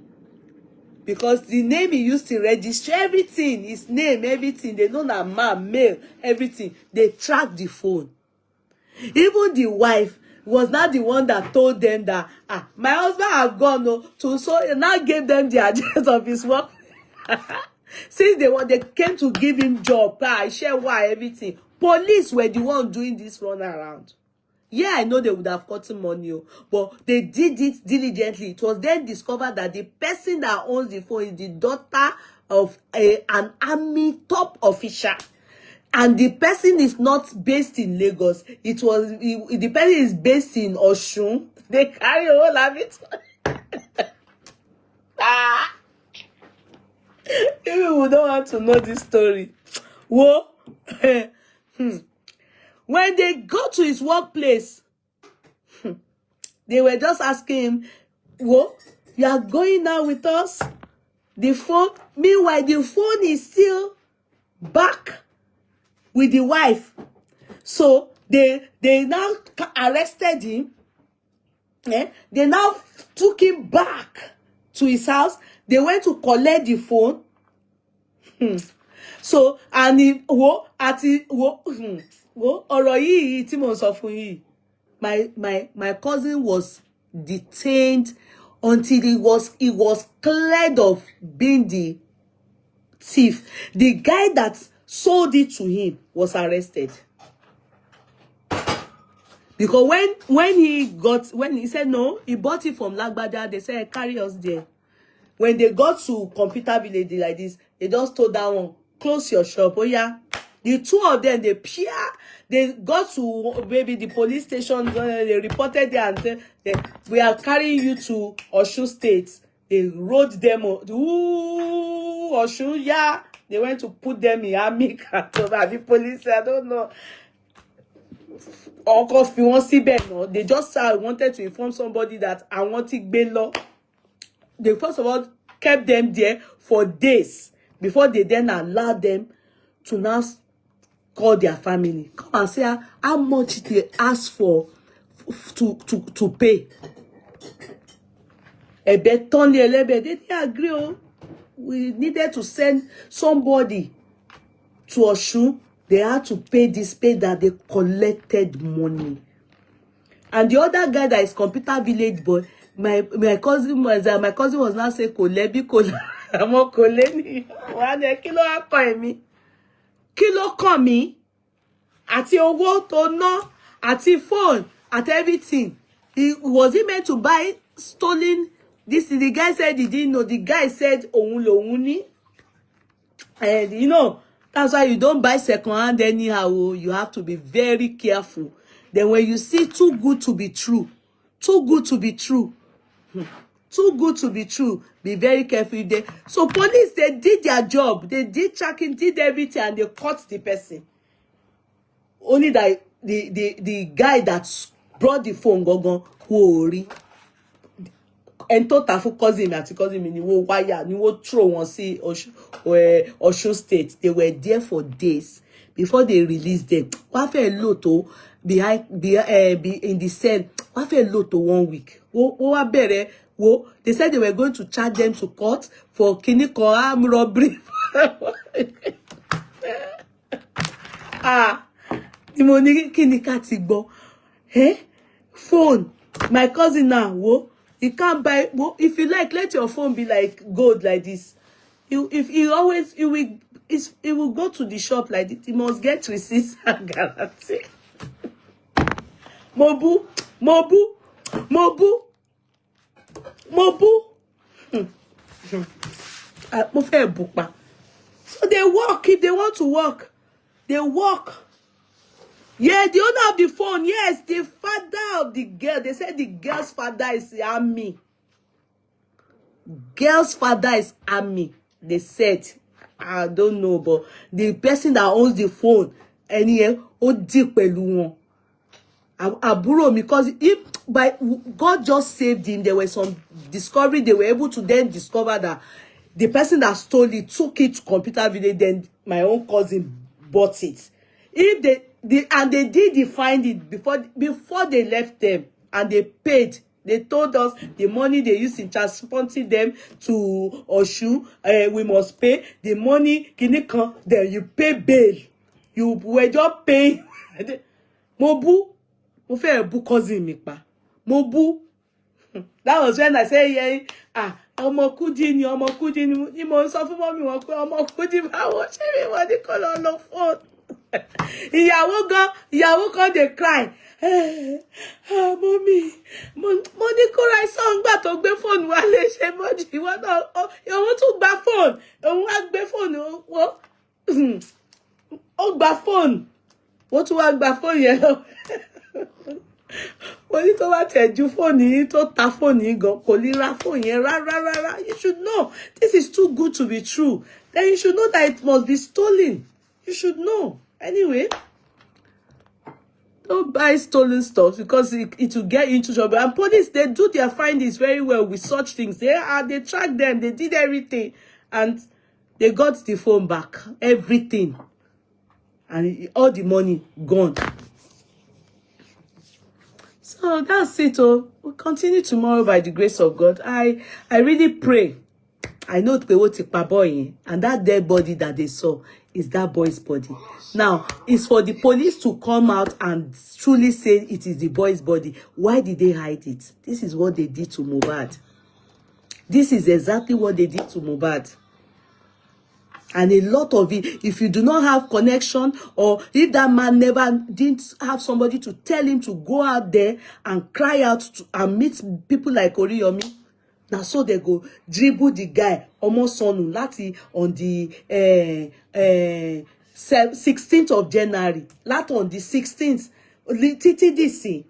Because the name he used to register everything, his name, everything, they know that man, male, everything. They tracked the phone. Even the wife was not the one that told them that, my husband had gone, no, to, so he now gave them the address of his work. Since they came to give him job, share why, everything. Police were the one doing this run around. Yeah, I know they would have gotten money, but they did it diligently. It was then discovered that the person that owns the phone is the daughter of an army top official. And the person is not based in Lagos. The person is based in Oshun. They carry all of it. People don't want to know this story. Whoa. When they go to his workplace, they were just asking him, whoa, you are going now with us? The phone, meanwhile, the phone is still back with the wife. So they now arrested him. They now took him back to his house. They went to collect the phone. So, and he, my cousin was detained until he was cleared of being the thief. The guy that sold it to him was arrested. Because when he said no, he bought it from Lagbada, they said carry us there. When they got to computer village like this, they just told that one, close your shop. Oh yeah. The two of them, they got to maybe the police station, they reported there and said, we are carrying you to Osun State. They rode them, ooh, Osun, yeah. They went to put them in army the police, I don't know. Or if you want to see them, no, they just wanted to inform somebody that I want to be law. They first of all kept them there for days before they then allowed them to now call their family. Come and say how much they ask for to pay. They didn't agree. Oh. We needed to send somebody to Osun. They had to pay that they collected money. And the other guy that is computer village boy, my cousin was now saying kolebi amo koleni wane kilo akọ emi kilo kan mi àti owó tó ná àti phone at everything. Was he meant to buy stolen? The guy said he didn't know. The guy said ohun lohun ni. And you know, that's why you don't buy second hand anyhow. You have to be very careful. Then when you see too good to be true, too good to be true, be very careful. So police, they did their job. They did tracking, did everything, and they caught the person. Only that the guy that brought the phone go worry. And total cousin ni wo wire ni wo throw one see Osun State. They were there for days before they released them. What a lot be in the cell. What a lot 1 week. They said they were going to charge them to court for armed robbery. The money phone. My cousin now, you can't buy. If you like, let your phone be like gold like this. It will go to the shop like this. You must get receipts and guarantee. Mobu. So they work. If they want to work, they work. Yeah, the owner of the phone, yes, the father of the girl. They said the girl's father is army. Girl's father is army. They said, I don't know, but the person that owns the phone, anyway, Aburo, because God just saved him. There were some discovery. They were able to then discover that the person that stole it took it to computer village, then my own cousin bought it. If they did find it before they left them, and they paid. They told us the money they used in transporting them to Osun, we must pay the money. Then you pay bail. You were just paying. Mobu, mo fẹ́ bu cousin mi pa. Mobu. That was when I say, yeah, ọmọ Kudi ni mo sọ fún mọ́mì wọn pé ọmọ Kudi báwo ṣe mi wọ́n ní kọ́ lọ lọ phone. ìyàwó kan dey cry. Mommy, mo ní kó ra song gbà tó gbé phone wá lè ṣe mọ́jú ìwọ náà. Òun tún gba phone. Òun wá gbé phone ó gba phone. Wọ́n tún wá gba phone yẹn lọ. Wọ́n ní tó bá tẹ̀ ju phone yìí tó ta phone yìí gan kò ní ra phone yẹn rárá. You should know this is too good to be true. Then you should know that it must be stolen. You should know. Anyway, don't buy stolen stuff because it will get you into trouble. And police, they do their findings very well with such things. They tracked them, they did everything, and they got the phone back, everything, and all the money gone. So that's it. We'll continue tomorrow by the grace of God. I really pray. I know they will take my boy, and that dead body that they saw is that boy's body. Now, it's for the police to come out and truly say it is the boy's body. Why did they hide it? This is what they did to Mohbad. This is exactly what they did to Mohbad. And a lot of it, if you do not have connection, or if that man didn't have somebody to tell him to go out there and cry out and meet people like Oriyomi, now so they go dribble the guy almost on the 16th of January. That on the 16th, TTDC.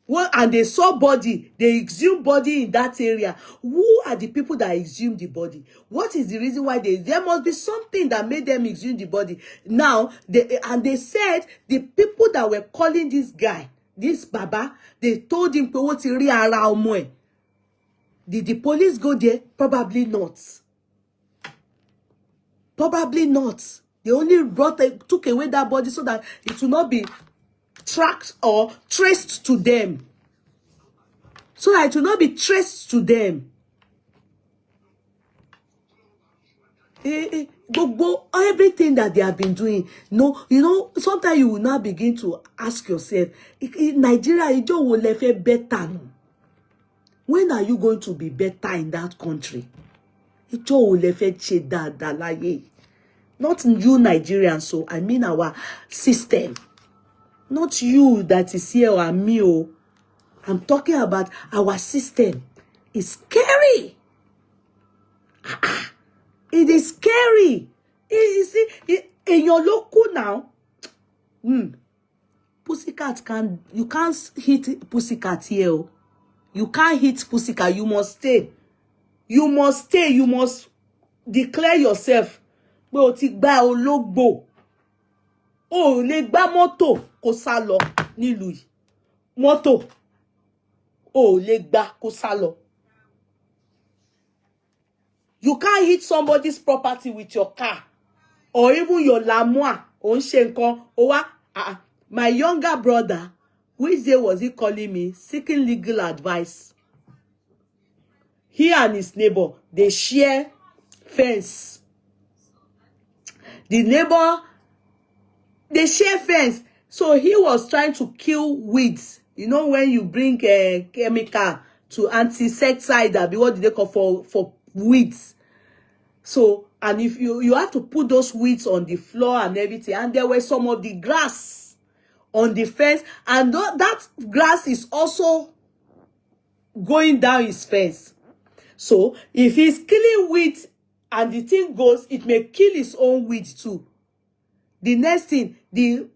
Well, and they saw body, they exhumed body in that area. Who are the people that exhumed the body? What is the reason why there must be something that made them exhume the body? Now, they said the people that were calling this guy, this Baba, they told him, did the police go there? Probably not. Probably not. They only took away that body so that it will not be tracked or traced to them. So that it will not be traced to them. Everything that they have been doing. No, sometimes you will now begin to ask yourself, Nigeria, Ijoba will be better. When are you going to be better in that country? Ijoba will be not you Nigerians, so I mean our system. Not you that is here or me. I'm talking about our system. It's scary. It is scary. You see, in your local now, pussycat you can't hit pussycat here. You can't hit pussycat. You must stay. You must stay. You must declare yourself. Pé o ti gba ológbò. O lè gbá mọ́tò kó sá lọ nílùú yìí. Mọ́tò. O lè gbá kó sá lọ. You can't hit somebody's property with your car or even your lamoa. O ń ṣe nǹkan. O wá, my younger brother, which day was he calling me, seeking legal advice? He and his neighbor, they share fence. The neighbor, they share fence. So he was trying to kill weeds. You know when you bring a chemical to insecticide, what do they call for weeds? So, and if you have to put those weeds on the floor and everything, and there were some of the grass on the fence, and that grass is also going down his fence. So if he's killing weeds and the thing goes, it may kill his own weed too. The next thing, the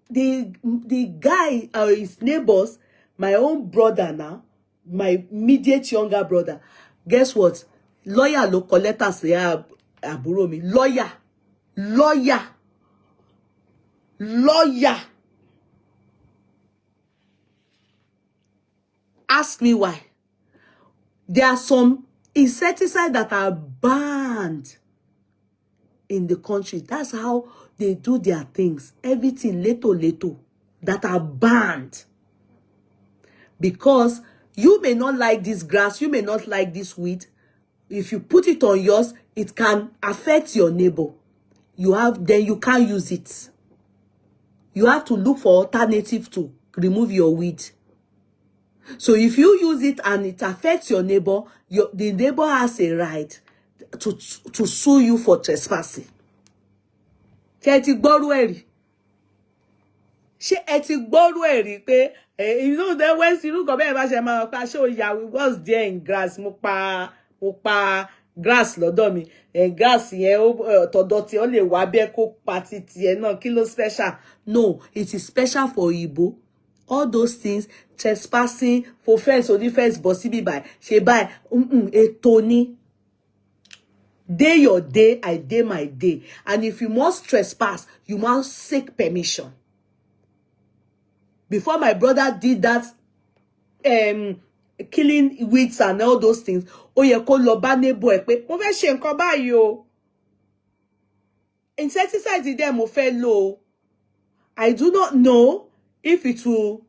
guy or his neighbors, my own brother now, my immediate younger brother, guess what? Lawyer lo collect us àbúrò mi. Lawyer. Ask me why. There are some insecticides that are banned in the country. That's how they do their things. Everything little that are banned. Because you may not like this grass, you may not like this wheat. If you put it on yours, it can affect your neighbor. Then you can't use it. You have to look for alternative to remove your weed. So if you use it and it affects your neighbor, the neighbor has a right to sue you for trespassing. Ṣé ẹ ti gbọ́rú ẹ̀rí? Ṣé ẹ ti gbọ́rú ẹ̀rí pé you know that when irú kan bẹ́ẹ̀ bá ṣe máa pa ṣé o yà was there in grass mo pa grass lọ́dọ̀ mi grass yẹn tọ̀dọ̀ tí ó lè wá bẹ́ẹ̀ kó pa ti tiẹ̀ náà kí ló special? No, it is special for Igbo. All those things, trespassing, for fence or defense, bossy be by, she by, Tony. Day your day, I day my day. And if you must trespass, you must seek permission. Before my brother did that, killing weeds and all those things, oh, you call your bad neighbor, mo fẹ́ ṣe nǹkan báyìí o. Insecticides there mo fẹ́ lò. I do not know if it will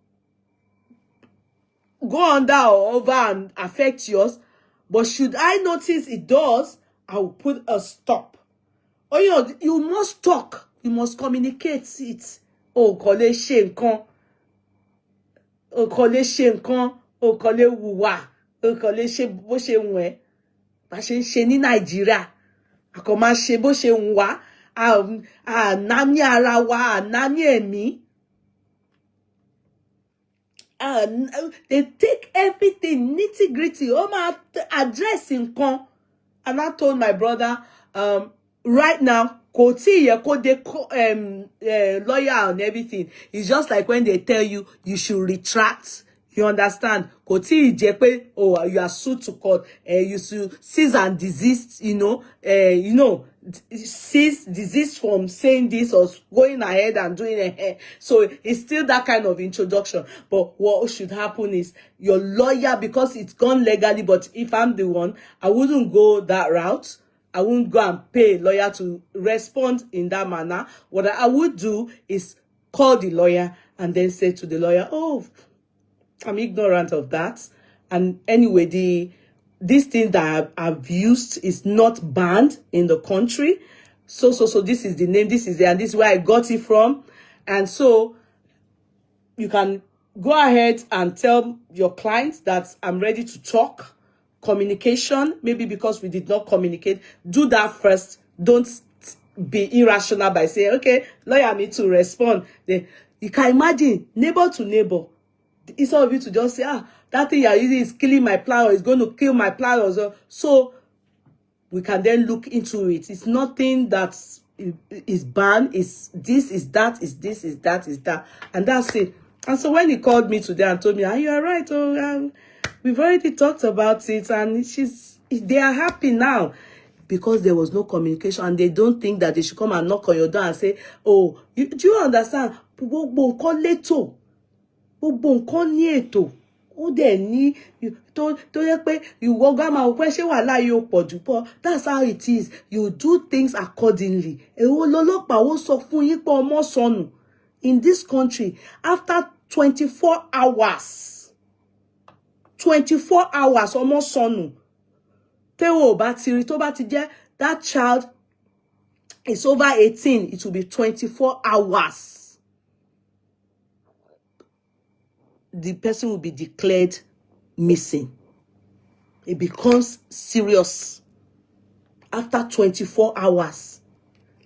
go under or over and affect yours, but should I notice it does, I will put a stop. Oh, you must talk. You must communicate it. Oh, kò lè ṣe nǹkan. Oh, kò lè ṣe nǹkan. Oh, kò lè hùwà. Oh, kò lè ṣe bó ṣe wù ẹ́. Bá ṣe ń ṣe ní Nàìjíríà. A kò máa ṣe bó ṣe wù wá. Nání ara wa, nání ẹ̀mí. They take everything nitty-gritty. Oh, my addressing con. And I told my brother, right now, lawyer and everything. It's just like when they tell you should retract. You understand? Oh, you are sued to court. You should cease and desist. Cease, desist from saying this or going ahead and doing it. So it's still that kind of introduction. But what should happen is your lawyer, because it's gone legally. But if I'm the one, I wouldn't go that route. I wouldn't go and pay a lawyer to respond in that manner. What I would do is call the lawyer and then say to the lawyer, oh, I'm ignorant of that. And anyway, this thing that I've used is not banned in the country. So this is the name, this is and this is where I got it from. And so you can go ahead and tell your clients that I'm ready to talk. Communication, maybe because we did not communicate, do that first. Don't be irrational by saying, okay, lawyer me to respond. Then you can imagine neighbor to neighbor. It's all of you to just say, that thing you're using is killing my plant or is going to kill my plant or so. So we can then look into it. It's nothing that is banned. It's this, is that, is this, is that, is that. And that's it. And so when he called me today and told me, you are right. Oh, we've already talked about it. And they are happy now. Because there was no communication. And they don't think that they should come and knock on your door and say, oh, do you understand? Gbogbo nǹkan ní ètò ó dẹ̀ ní tó yẹ pé ìwọ gá máa pẹ́ ṣé wàhálà yóò pọ̀ jù pọ̀. That's how it is. You do things accordingly. Èwo lọ́lọ́pàá ó sọ fún yín pé ọmọ sọnù in this country after 24 hours 24 hours ọmọ sọnù tẹ́wọ̀ ò bá ti rí tó bá ti jẹ́ that child is over 18, it will be 24 hours. The person will be declared missing. It becomes serious after 24 hours.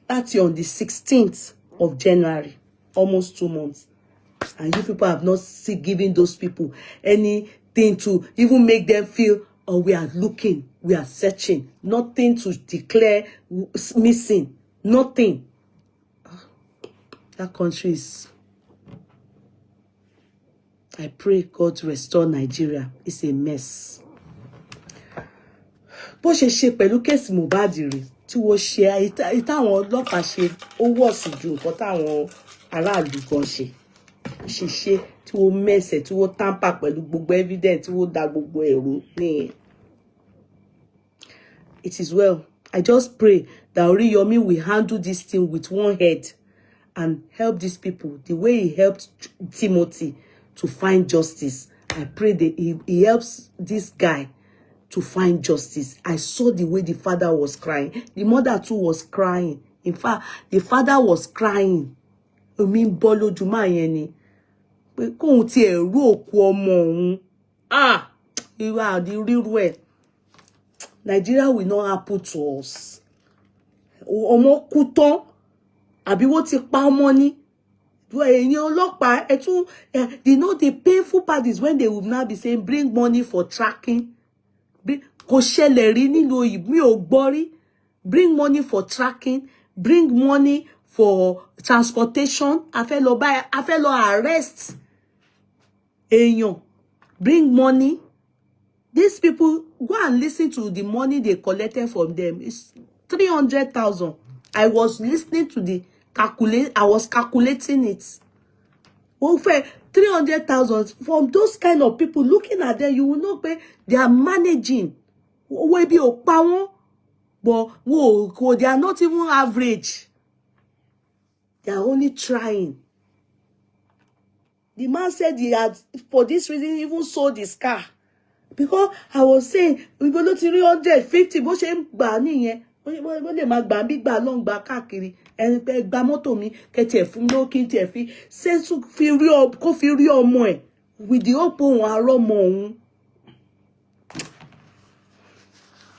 That's on the 16th of January, almost 2 months. And you people have not given those people anything to even make them feel, oh, we are looking, we are searching. Nothing to declare missing. Nothing. That country is... I pray God to restore Nigeria. It's a mess. Bó ṣe ṣe pẹ̀lú kéèsì Mohbad rẹ̀ tí wọ́n ṣe ìtàwọn ọlọ́pàá ṣe ó wọ̀ sí ju nǹkan táwọn aráàlú kan ṣe. Ṣe tí wọ́n mẹ́sẹ̀ tí wọ́n tamper pẹ̀lú gbogbo evidence tí wọ́n da gbogbo ẹ̀rú nìyẹn. it is well. I just pray that Oriyomi will handle this thing with one head and help these people the way he helped Timothy to find justice. I pray that he helps this guy to find justice. I saw the way the father was crying. The mother too was crying. In fact, the father was crying. I mean, bolo juma yeni. Pé kóhun ti ẹ̀ rò òkú ọmọ òun. Ah, you are the real way. Nigeria will not happen to us. Ọmọ kú tán. Àbí wọ́n ti pa ọmọ ni. You know the painful part is when they will now be saying bring money for tracking. Kò ṣẹlẹ̀ rí nínú òyìnbó mi ò gbọ́ rí. Bring money for tracking. Bring money for transportation. A fẹ́ lọ arrest èèyàn. Bring money. These people, go and listen to the money they collected from them. It's 300,000. I was listening to the I was calculating it. Well, 300,000 from those kind of people. Looking at them, you will know they are managing. But they are not even average. They are only trying. The man said he had, for this reason, even sold his car. Because I was saying, we go to 350, but she banning wọ́n lè máa gbà bí gbà lọ́n gbà káàkiri ẹni pé gba mọ́tò mi kẹtì ẹ̀ fún mi ló kí n tiẹ̀ fi ṣẹ́sù kó fi rí ọmọ ẹ̀ with the hope òun àárọ̀ ọmọ òun.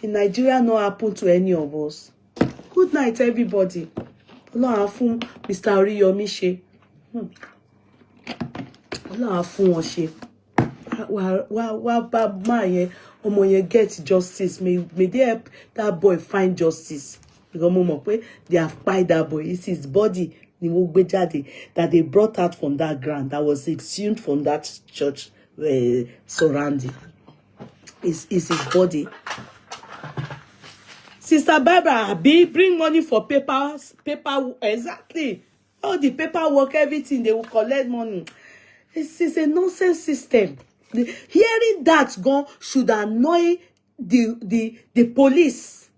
In Nigeria no happen to any of us. Good night everybody. Ọlọ́run á fún Mr. Oriyomi ṣe. Ọlọ́run á fún wọn ṣe. Wá bá máa yẹn ọmọ yẹn get justice. May they help that boy find justice. Because mo mọ̀ pé they have spied that boy. It's his body ni wọ́n gbé jáde that they brought out from that ground that was exhumed from that church surrounding. It's his body. Sister Barbara, bring money for paper, exactly. All the paperwork, everything, they will collect money. This is a nonsense system. Hearing that should annoy the police.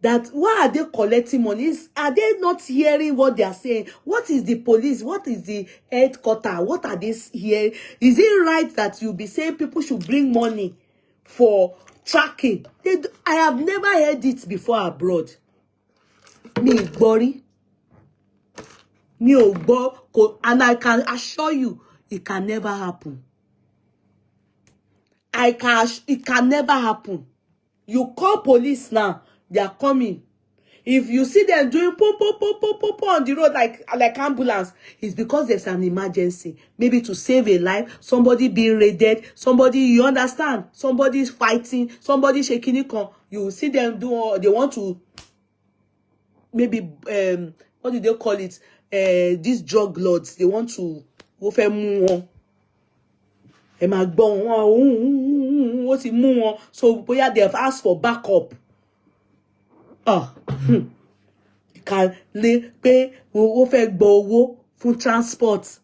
That why are they collecting money? Are they not hearing what they are saying? What is the police? What is the headquarters? What are they hearing? Is it right that you be saying people should bring money for tracking? I have never heard it before abroad. Me worry. And I can assure you, it can never happen. It can never happen. You call police now, they are coming. If you see them doing pop on the road like ambulance, it's because there's an emergency. Maybe to save a life, somebody being raided, somebody, you understand, somebody is fighting, somebody shaking it. You see them do, they want to, maybe, what do they call it? These drug lords, they want to go for more. So they have asked for backup. Can lè pé ó fẹ́ gbọ́ owó fún transport.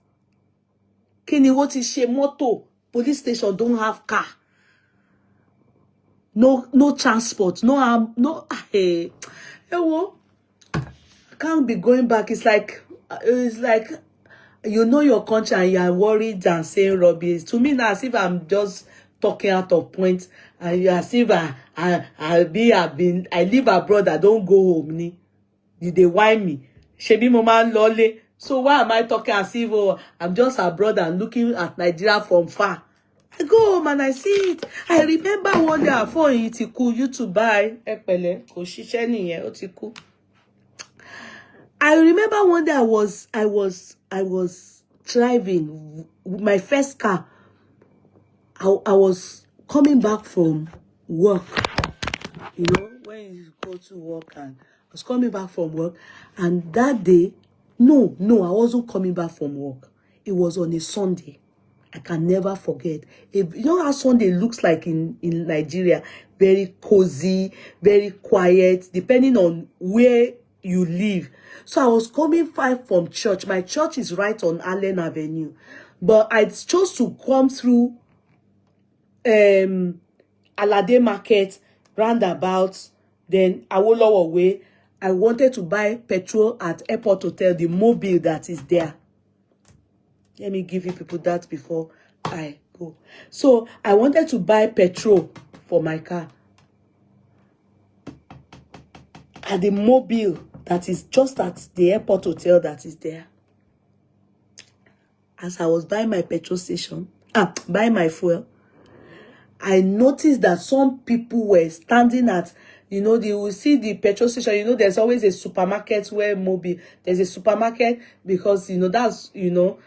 Kí ni wọ́n ti ṣe mọ́tò? Police station don't have car. No transport. No. Hey, I can't be going back. It's like you know your country and you are worried and saying rubbish. To me now, as if I'm just talking out of point, and as if I live abroad, I don't go home. Ni. They whine me. Shebi mo man lole. So why am I talking as if I'm just abroad and looking at Nigeria from far? I go home and I see it. I remember one day I phone itiku YouTube buy epele ko ṣiṣẹ́ nìyẹn ó ti kú. I remember one day I was driving my first car. I was coming back from work. You know, when you go to work, and I was coming back from work, and that day, no, I wasn't coming back from work. It was on a Sunday. I can never forget. You know how Sunday looks like in Nigeria? Very cozy, very quiet, depending on where you live. So I was coming from church. My church is right on Allen Avenue. But I chose to come through Alade Market, roundabout, then Awolowo way. I wanted to buy petrol at Airport Hotel, the mobile that is there. Let me give you people that before I go. So I wanted to buy petrol for my car at the mobile that is just at the Airport Hotel that is there. As I was buying my petrol station, buying my fuel, I noticed that some people were standing at, you know, they will see the petrol station. You know, there's always a supermarket where mobile, there's a supermarket because, you know, that's, you know,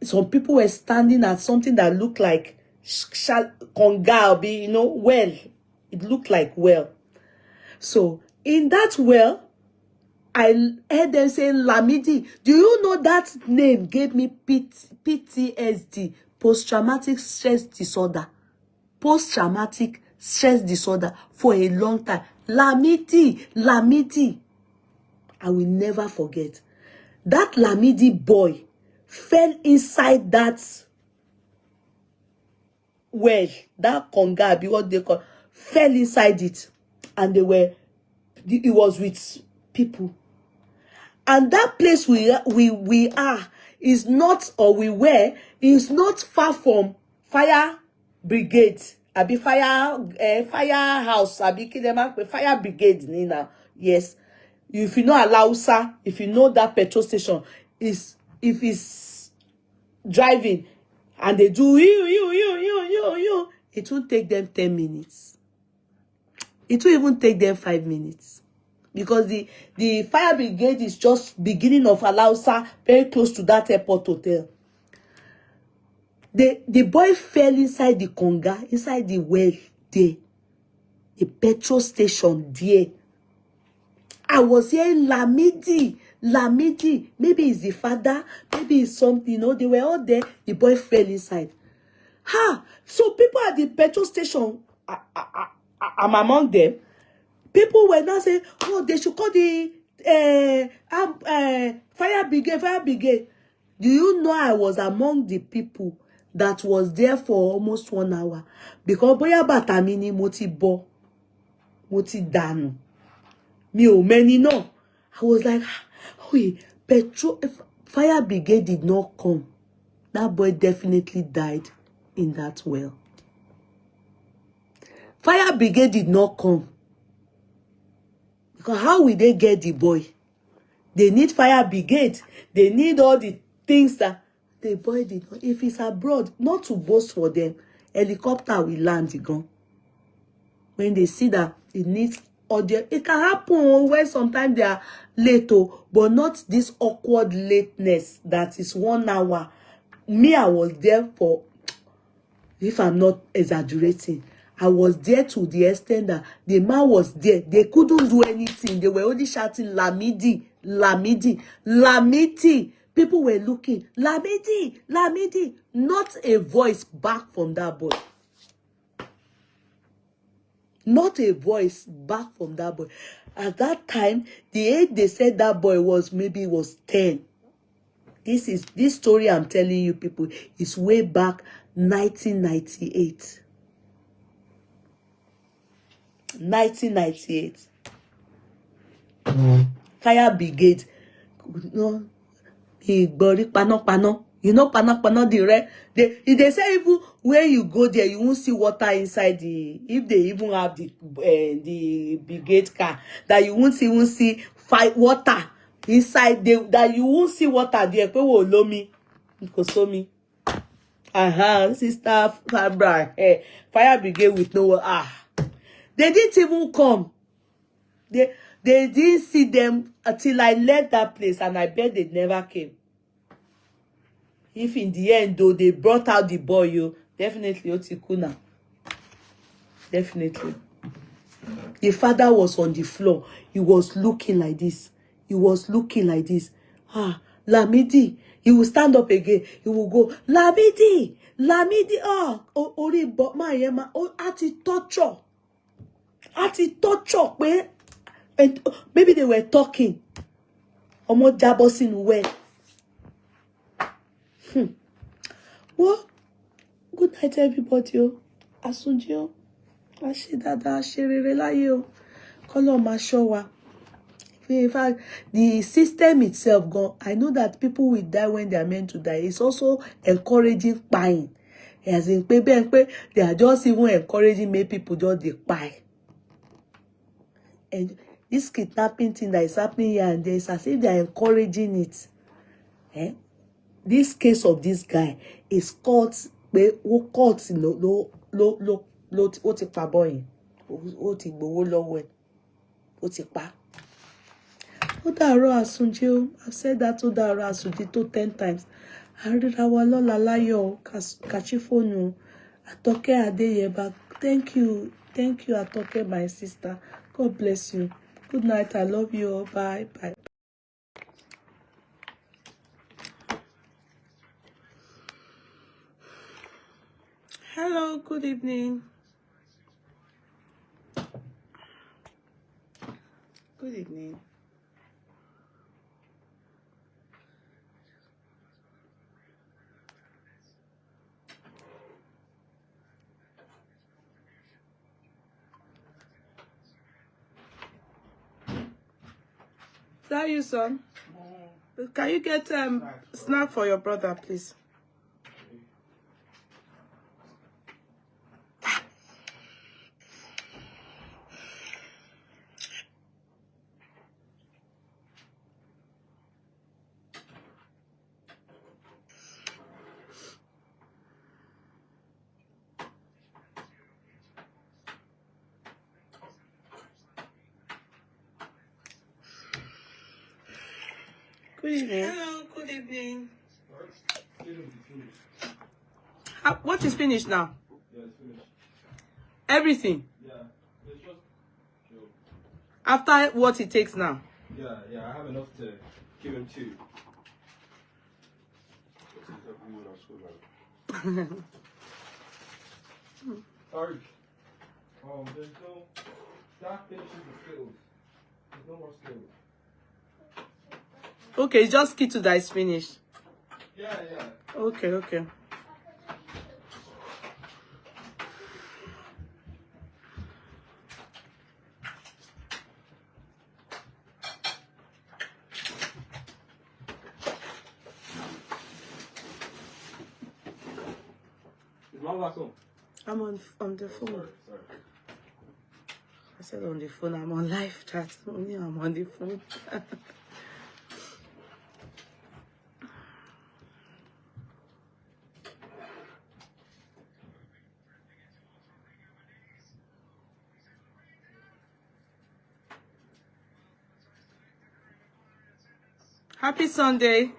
some people were standing at something that looked like konga, you know, well. It looked like well. So in that well, I heard them saying Lamidi. Do you know that name gave me PTSD, post-traumatic stress disorder. Post-traumatic stress disorder for a long time. Lamidi. I will never forget. That Lamidi boy fell inside that well, that konga, be what they call, fell inside it. And it was with people. And that place we are is not, or we were, is not far from fire brigade. Abi firehouse. Abi fire brigade. Nina. Yes. If you know Alausa, if you know that petrol station, if it's driving and they do you, it won't take them 10 minutes. It will even take them 5 minutes. Because the fire brigade is just beginning of Alausa, very close to that Airport Hotel. The boy fell inside the konga, inside the well there. The petrol station there. I was hearing Lamidi. Maybe it's the father, maybe it's something, you know, they were all there. The boy fell inside. So people at the petrol station, I'm among them. People were now saying, oh, they should call the fire brigade. Do you know I was among the people that was there for almost 1 hour? Because boya bata mi ni mo ti dànù. Mi ò many no. I was like, oh, fire brigade did not come. That boy definitely died in that well. Fire brigade did not come. Because how will they get the boy? They need fire brigade. They need all the things that the boy did not. If it's abroad, not to boast for them, helicopter will land the gun. When they see that it needs audio, it can happen where sometimes they are late, but not this awkward lateness that is 1 hour. Me, I was there for, if I'm not exaggerating, I was there to the extent that the man was there. They couldn't do anything. They were only shouting, Lamidi. People were looking, Lamidi. Not a voice back from that boy. Not a voice back from that boy. At that time, the age they said that boy was, maybe was 10. This story I'm telling you, people, is way back 1998. 1998. Fire brigade. No, he body pano. You know pano the red. They say even when you go there, you won't see water inside the. If they even have the brigade car, that you won't even see water inside that you won't see water there. People will me, me. Sister Fabra, fire brigade with no They didn't even come. They didn't see them until I left that place, and I bet they never came. If in the end, though, they brought out the boy, you definitely Otikuna. Definitely. The father was on the floor. He was looking like this. Lamidi. He will stand up again. He will go, Lamidi. Ori but my yema. Ati torture. And maybe they were talking. Omo jabosin well. Well, good night, everybody. Asunjio. a ṣe dáadáa, a ṣe rere láyé o. Kọ́lọ́run máa ṣọ́ wa. In fact, the system itself gone. I know that people will die when they are meant to die. It's also encouraging pie. As in, they are just even encouraging make people just dey pie. And this kidnapping thing that is happening here and there is as if they are encouraging it. Eh? This case of this guy is caught. Caught ó ti pa boy. Ó ti gbowó lọ́wọ́ ẹ̀. Ó ti pa. Ó dàárọ̀ àsùnjí o. I've said that ó dàárọ̀ àsùnjí tó 10 times. Àríra wa lọ́la láyọ̀ kàṣí fóònù Àtọ́kẹ́ Adéyẹba. Thank you, Àtọ́kẹ́, my sister. God bless you. Good night. I love you all. Bye. Bye. Hello. Good evening. Good evening. Is that you, son? Can you get snack for your brother, please? Good evening. Hello, good evening. What is finished now? Yeah, it's finished. Everything? Yeah, it's just... After what it takes now? Yeah, I have enough to give him 2. Sorry. There's no... That finishes the skills. There's no more skills. Okay, it's just Kitu that is finished. Yeah. Okay. Is my last one? I'm on the phone. Sorry. I said on the phone. I'm on live chat. Only I'm on the phone. Happy Sunday.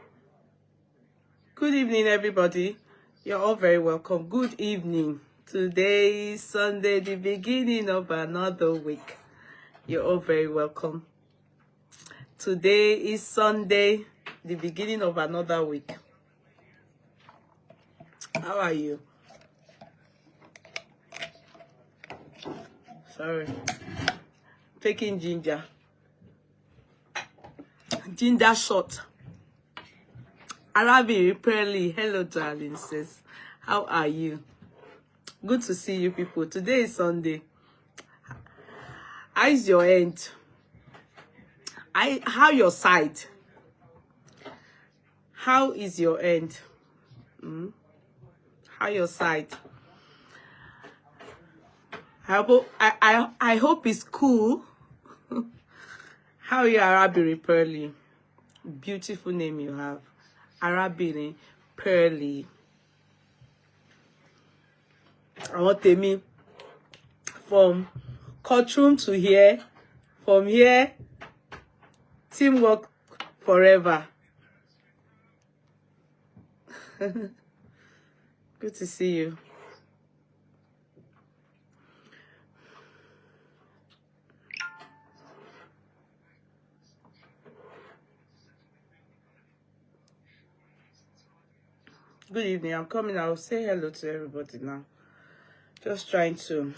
Good evening, everybody. You're all very welcome. Good evening. Today is Sunday, the beginning of another week. You're all very welcome. Today is Sunday, the beginning of another week. How are you? Sorry. Taking ginger. Ginger shot. Arabi Pearly. Hello, darling sis. How are you? Good to see you people. Today is Sunday. How is your end? How your side? How is your end? How your side? I hope it's cool. How are you, Arabi Pearly? Beautiful name you have. Arabi Pearly. I want me from courtroom to here, from here, teamwork forever. Good to see you. Good evening. I'm coming. I'll say hello to everybody now. Just trying to.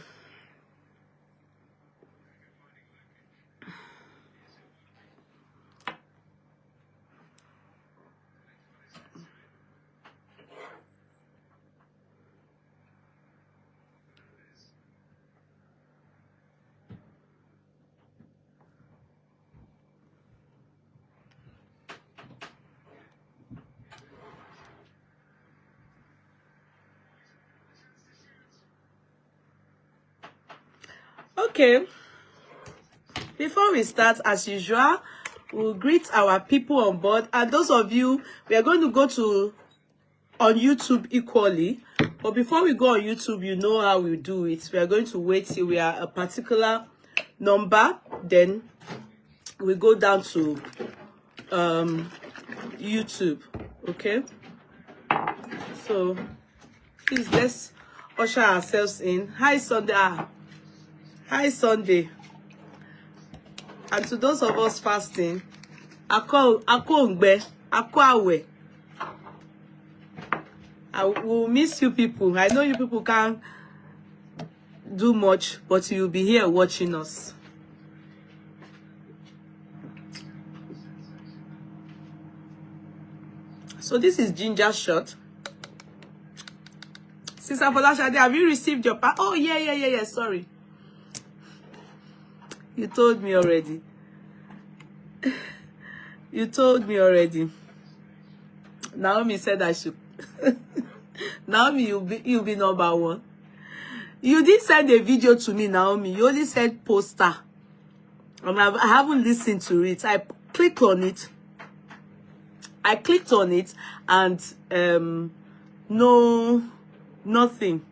Okay. Before we start, as usual, we'll greet our people on board. And those of you, we are going to go on YouTube equally. But before we go on YouTube, you know how we do it. We are going to wait till we are a particular number. Then we go down to YouTube. Okay? So, please, let's usher ourselves in. Hi, Sunday. Hi, Sunday. And to those of us fasting, I will miss you people. I know you people can't do much, but you'll be here watching us. So this is ginger shot. Sister Folashade, have you received your part? Oh, yeah. Sorry. You told me already. You told me already. Naomi said I should. Naomi, you'll be number one. You did send a video to me, Naomi. You only said poster. I haven't listened to it. I clicked on it. And no, nothing.